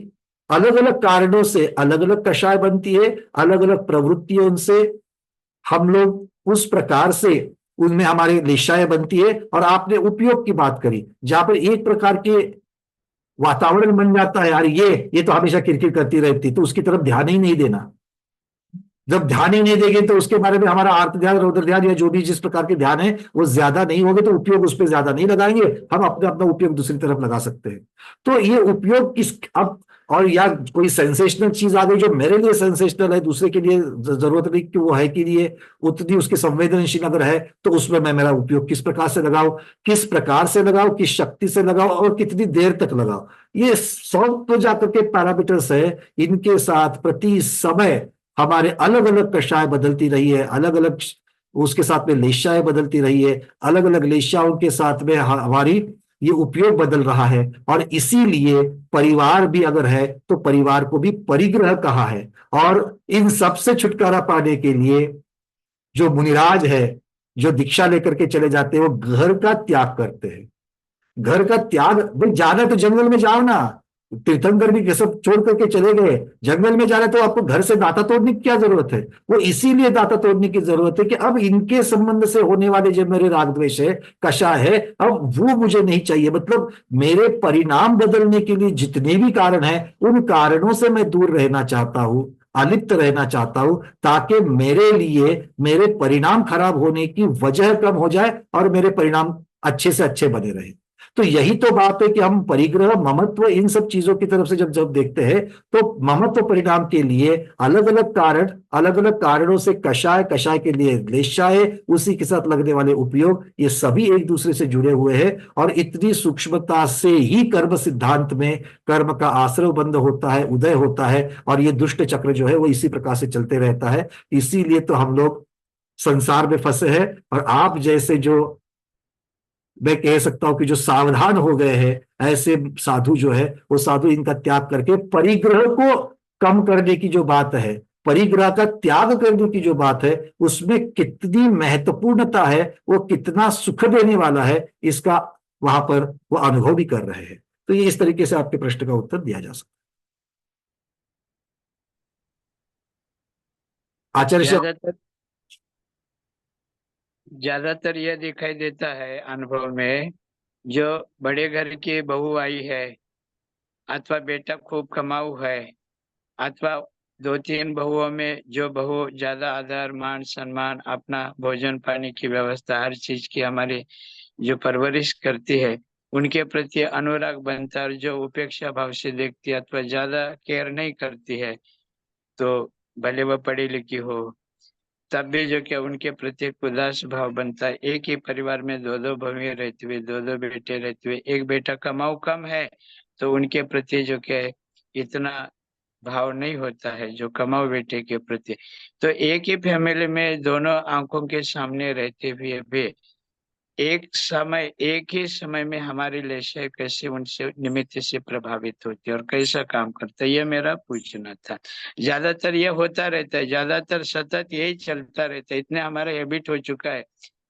अलग अलग कारणों से अलग अलग कषाय बनती है, अलग अलग प्रवृत्तियों से हम लोग उस प्रकार से उनमें हमारे निश्चय बनती है। और आपने उपयोग की बात करी, जहां पर एक प्रकार के वातावरण बन जाता है, यार ये तो हमेशा किरकिर करती रहती, तो उसकी तरफ ध्यान ही नहीं देना। जब ध्यान ही नहीं देंगे तो उसके बारे में हमारा आर्त ध्यान रौद्र ध्यान या जो भी जिस प्रकार के ध्यान है वो ज्यादा नहीं होंगे, तो उपयोग उस पर ज्यादा नहीं लगाएंगे, हम अपने अपना उपयोग दूसरी तरफ लगा सकते हैं। तो ये उपयोग किस अब, और या कोई सेंसेशनल चीज आ गई जो मेरे लिए सेंसेशनल है, दूसरे के लिए जरूरत नहीं कि वो है कि लिए उतनी उसकी संवेदनशील अगर है, तो उसमें मैं मेरा उपयोग किस प्रकार से लगाऊं, किस प्रकार से लगाऊं, किस शक्ति से लगाऊं और कितनी देर तक लगाऊं, ये सब तो जाकर के पैरामीटर्स है। इनके साथ प्रति समय हमारे अलग अलग कषाय बदलती रही है, अलग अलग उसके साथ में लेशाएं बदलती रही है, अलग अलग लेशाओं के साथ में हमारी ये उपयोग बदल रहा है। और इसीलिए परिवार भी अगर है तो परिवार को भी परिग्रह कहा है। और इन सब से छुटकारा पाने के लिए जो मुनिराज है, जो दीक्षा लेकर के चले जाते हैं, वो घर का त्याग करते हैं। घर का त्याग, भाई जाना तो जंगल में जाओ ना, तीर्थंकर भी सब छोड़ करके चले गए, जंगल में जाना तो आपको घर से नाता तोड़ने की क्या जरूरत है। वो इसीलिए नाता तोड़ने की जरूरत है कि अब इनके संबंध से होने वाले जो मेरे राग द्वेष है, कषाय है, अब वो मुझे नहीं चाहिए। मतलब मेरे परिणाम बदलने के लिए जितने भी कारण हैं, उन कारणों से मैं दूर रहना चाहता हूं, अलिप्त रहना चाहता हूं, ताकि मेरे लिए मेरे परिणाम खराब होने की वजह कम हो जाए और मेरे परिणाम अच्छे से अच्छे बने रहे। तो यही तो बात है कि हम परिग्रह, ममत्व, इन सब चीजों की तरफ से जब जब देखते हैं, तो ममत्व परिणाम के लिए अलग अलग कारण, अलग अलग कारणों से कषाय, कषाय के लिए लेशाय, उसी के साथ लगने वाले उपयोग, ये सभी एक दूसरे से जुड़े हुए हैं। और इतनी सूक्ष्मता से ही कर्म सिद्धांत में कर्म का आश्रय बंध होता है, उदय होता है, और ये दुष्ट चक्र जो है वो इसी प्रकार से चलते रहता है। इसीलिए तो हम लोग संसार में फंसे हैं। और आप जैसे जो, मैं कह सकता हूं कि जो सावधान हो गए हैं, ऐसे साधु जो है, वो साधु इनका त्याग करके परिग्रह को कम करने की जो बात है, परिग्रह का त्याग करने की जो बात है, उसमें कितनी महत्वपूर्णता है, वो कितना सुख देने वाला है, इसका वहां पर वो अनुभव भी कर रहे हैं। तो ये इस तरीके से आपके प्रश्न का उत्तर दिया जा सकता है। आचार्य साहब। ज्यादातर ज्यादातर यह दिखाई देता है अनुभव में, जो बड़े घर की बहू आई है अथवा बेटा खूब कमाऊ है, अथवा दो तीन बहुओं में जो बहू ज्यादा आदर मान सम्मान, अपना भोजन पानी की व्यवस्था, हर चीज की हमारी जो परवरिश करती है, उनके प्रति अनुराग बनता है, और जो उपेक्षा भाव से देखती है अथवा ज्यादा केयर नहीं करती है, तो भले वह पढ़ी लिखी हो, तब भी जो क्या उनके प्रति एक उदास भाव बनता है। एक ही परिवार में दो दो बहुएं रहते हुए, दो दो बेटे रहते हुए, एक बेटा कमाऊ कम है, तो उनके प्रति जो क्या है, इतना भाव नहीं होता है जो कमाऊ बेटे के प्रति। तो एक ही फैमिली में दोनों आंखों के सामने रहते हुए भी एक ही समय में हमारी लेशा कैसे उनसे निमित्त से प्रभावित होती है और कैसा काम करता है, ये मेरा पूछना था। ज्यादातर ये होता रहता है, ज्यादातर सतत यही चलता रहता है, इतने हमारा हैबिट हो चुका है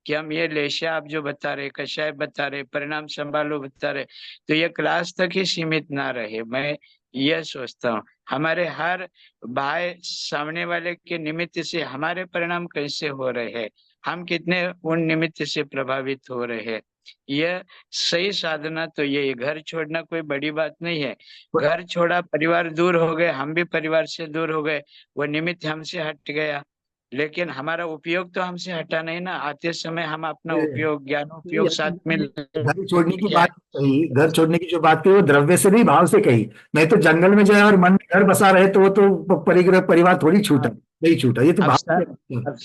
कि हम ये लेशा आप जो बता रहे, कषाय बता रहे, परिणाम संभालो बता रहे, तो ये क्लास तक ही सीमित ना रहे। मैं यह सोचता हूँ हमारे हर भाई सामने वाले के निमित्त से हमारे परिणाम कैसे हो रहे हैं, हम कितने उन निमित्त से प्रभावित हो रहे हैं। यह सही साधना तो ये घर छोड़ना कोई बड़ी बात नहीं है। घर छोड़ा, परिवार दूर हो गए, हम भी परिवार से दूर हो गए, वो निमित्त हमसे हट गया, लेकिन हमारा उपयोग तो हमसे हटा नहीं ना। आते समय हम अपना उपयोग, ज्ञान उपयोग साथ में घर छोड़ने की लेके आए। बात कही, घर छोड़ने की जो बात कही वो द्रव्य से नहीं, भाव से कही। नहीं तो जंगल में जाए और मन में घर बसा रहे तो वो तो परिग्रह परिवार थोड़ी छूटा, हाँ, नहीं छूटा, ये तो अब भाव स- से। अब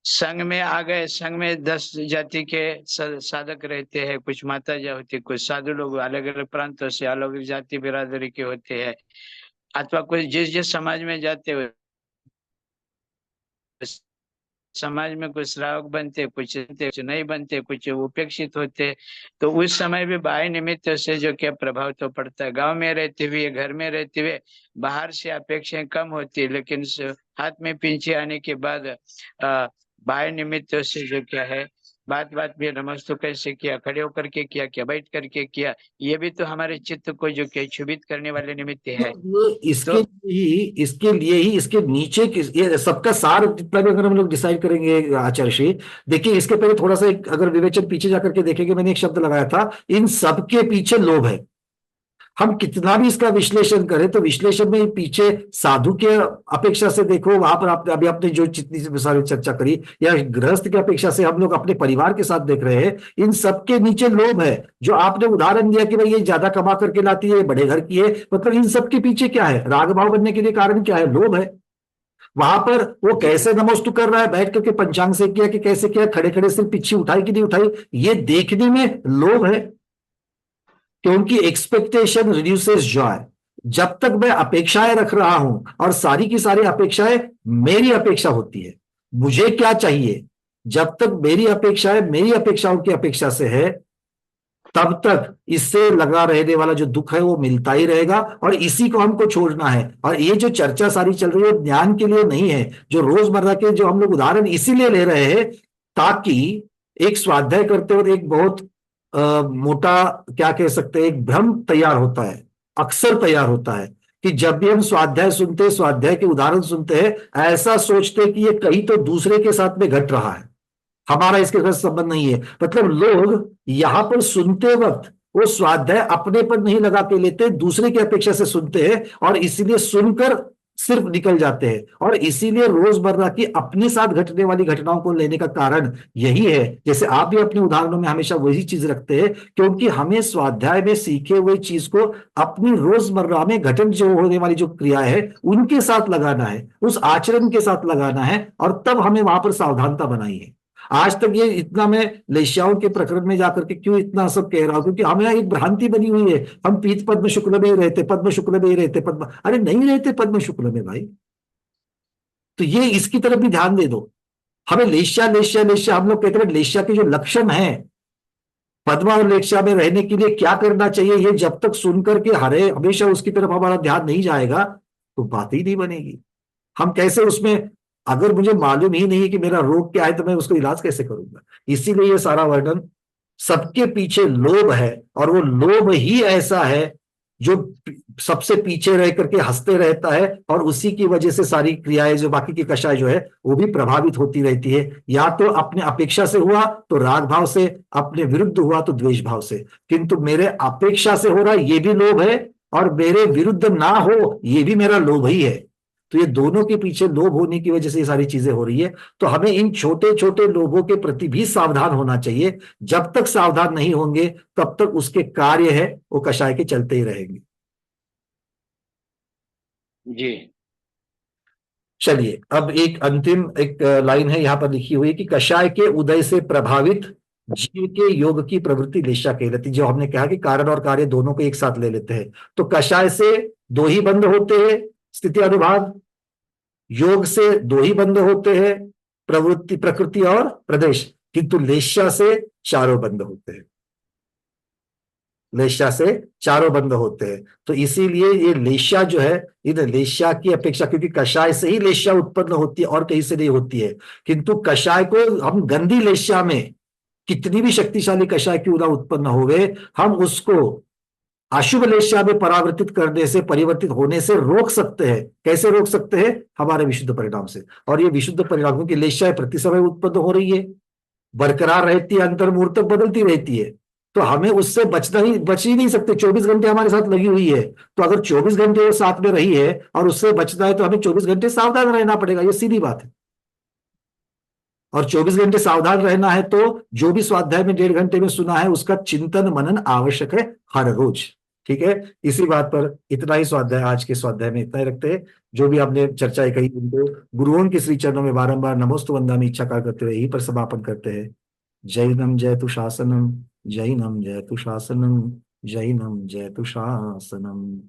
संघ में आ गए, संघ में 10 जाति के साधक रहते हैं, कुछ माता जी होती, कुछ साधु लोग अलग अलग प्रांतों से, अलग अलग जाति बिरादरी के होते हैं, अथवा कुछ जिस जिस समाज में जाते हुए समाज में कुछ श्रावक बनते, कुछ नहीं बनते, कुछ उपेक्षित होते। तो उस समय भी बाह्य निमित्त से जो क्या प्रभाव तो पड़ता है। गांव में रहते हुए, घर में रहते हुए बाहर से अपेक्षाएं कम होती है, लेकिन हाथ में पिंची आने के बाद बाह्य निमित्त से जो क्या है, बात बात में नमस्ते कैसे किया, खड़े होकर के किया, क्या बैठ करके किया, ये भी तो हमारे चित्त को जो क्या क्षुभित करने वाले निमित्त है। तो तो इसके लिए ही इसके नीचे ये सबका सार जितना भी अगर हम लोग डिसाइड करेंगे आचार्य श्री, देखिए इसके पहले थोड़ा सा अगर विवेचन पीछे जाकर के देखेंगे, मैंने एक शब्द लगाया था, इन सबके पीछे लोभ है। हम कितना भी इसका विश्लेषण करें तो विश्लेषण में पीछे साधु के अपेक्षा से देखो, वहां पर आपने अभी आपने जो जितनी सारी चर्चा करी, या गृहस्थ की अपेक्षा से हम लोग अपने परिवार के साथ देख रहे हैं, इन सबके नीचे लोभ है। जो आपने उदाहरण दिया कि भाई ये ज्यादा कमा करके लाती है, बड़े घर की है, मतलब इन सबके पीछे क्या है, राग भाव बनने के लिए कारण क्या है, लोभ है। वहां पर वो कैसे नमस्तु कर रहा है, बैठ करके पंचांग से किया कि कैसे किया, खड़े खड़े सिर्फ पीछे उठाई कि नहीं उठाई, ये देखने में लोभ है। क्योंकि एक्सपेक्टेशन रिड्यूसेस जॉय। जब तक मैं अपेक्षाएं रख रहा हूं और सारी की सारी अपेक्षाएं मेरी अपेक्षा होती है, मुझे क्या चाहिए, जब तक मेरी अपेक्षाएं मेरी अपेक्षाओं की अपेक्षा से है, तब तक इससे लगा रहने वाला जो दुख है वो मिलता ही रहेगा, और इसी को हमको छोड़ना है। और ये जो चर्चा सारी चल रही है ज्ञान के लिए नहीं है, जो रोजमर्रा के जो हम लोग उदाहरण इसीलिए ले रहे हैं ताकि एक स्वाध्याय करते वक्त एक बहुत मोटा क्या कह सकते हैं, एक भ्रम तैयार होता है, अक्सर तैयार होता है कि जब भी हम स्वाध्याय सुनते हैं, स्वाध्याय के उदाहरण सुनते हैं, ऐसा सोचते हैं कि ये कहीं तो दूसरे के साथ में घट रहा है, हमारा इसके साथ संबंध नहीं है। मतलब लोग यहां पर सुनते वक्त वो स्वाध्याय अपने पर नहीं लगा के लेते, दूसरे की अपेक्षा से सुनते हैं, और इसीलिए सुनकर सिर्फ निकल जाते हैं। और इसीलिए रोजमर्रा की अपने साथ घटने वाली घटनाओं को लेने का कारण यही है। जैसे आप भी अपने उदाहरणों में हमेशा वही चीज रखते हैं, क्योंकि हमें स्वाध्याय में सीखे हुए चीज को अपनी रोजमर्रा में घटन जो होने वाली जो क्रिया है उनके साथ लगाना है, उस आचरण के साथ लगाना है, और तब हमें वहां पर सावधानता बनाई है। आज तक ये इतना मैं लेश्याओं के प्रकरण में जाकर के क्यों इतना सब कह रहा हूं, क्योंकि हमें एक भ्रांति बनी हुई है, हम पीत पद्म शुक्ल में रहते, पद्म शुक्ल में रहते, पद्म, अरे नहीं रहते पद्म शुक्ल में भाई। तो ये इसकी तरफ भी ध्यान दे दो। हमें लेश्या लेश्या लेश्या हम लोग कहते हैं, लेश्या के जो लक्षण है पद्मा और लेश्या में रहने के लिए क्या करना चाहिए, ये जब तक सुनकर के हरे हमेशा उसकी तरफ हमारा ध्यान नहीं जाएगा तो बात ही नहीं बनेगी। हम कैसे उसमें, अगर मुझे मालूम ही नहीं है कि मेरा रोग क्या है तो मैं उसको इलाज कैसे करूंगा। इसीलिए ये सारा वर्णन, सबके पीछे लोभ है, और वो लोभ ही ऐसा है जो सबसे पीछे रह करके हंसते रहता है, और उसी की वजह से सारी क्रियाएं जो बाकी की कषाय जो है वो भी प्रभावित होती रहती है। या तो अपने अपेक्षा से हुआ तो राग भाव से, अपने विरुद्ध हुआ तो द्वेष भाव से। किंतु मेरे अपेक्षा से हो रहा ये भी लोभ है, और मेरे विरुद्ध ना हो ये भी मेरा लोभ ही है। तो ये दोनों के पीछे लोभ होने की वजह से ये सारी चीजें हो रही है। तो हमें इन छोटे छोटे लोभों के प्रति भी सावधान होना चाहिए। जब तक सावधान नहीं होंगे तब तक उसके कार्य है वो कषाय के चलते ही रहेंगे। जी चलिए अब एक अंतिम एक लाइन है यहां पर लिखी हुई कि कषाय के उदय से प्रभावित जीव के योग की प्रवृत्ति लेशा कहलाती। जो हमने कहा कि कारण और कार्य दोनों को एक साथ ले लेते हैं। तो कषाय से दो ही बंध होते हैं, स्थिति अनुभाग। योग से दो ही बंध होते हैं, प्रवृत्ति प्रकृति और प्रदेश। किंतु लेश्या से चारों बंध होते हैं, लेश्या से चारों बंध होते हैं। तो इसीलिए ये लेश्या जो है, इन लेश्या की अपेक्षा, क्योंकि कषाय से ही लेश्या उत्पन्न होती है और कहीं से नहीं होती है। किंतु कषाय को हम गंदी लेश्या में, कितनी भी शक्तिशाली कषाय क्यों ना उत्पन्न होवे, हम उसको अशुभ लेश्या में परावर्तित करने से, परिवर्तित होने से रोक सकते हैं। कैसे रोक सकते हैं? हमारे विशुद्ध परिणाम से। और ये विशुद्ध परिणाम, क्योंकि लेश्या प्रति समय उत्पन्न हो रही है, बरकरार रहती है, अंतर्मुहूर्त बदलती रहती है, तो हमें उससे बच ही नहीं सकते। 24 घंटे हमारे साथ लगी हुई है, तो अगर 24 घंटे वो साथ में रही है और उससे बचना है तो हमें 24 घंटे सावधान रहना पड़ेगा, ये सीधी बात है। और 24 घंटे सावधान रहना है तो जो भी स्वाध्याय में 1.5 घंटे में सुना है उसका चिंतन मनन आवश्यक है हर रोज। ठीक है। इसी बात पर इतना ही स्वाध्याय, आज के स्वाध्याय में इतना ही रखते हैं। जो भी आपने चर्चाएं कही उनको गुरुओं के श्री चरणों में बारंबार नमोस्तु वंदनामि इच्छा कर करते हुए यहीं पर समापन करते हैं। जैनम जयतु शासनम, जैनम जयतु शासनम, जैनम जयतु शासनम।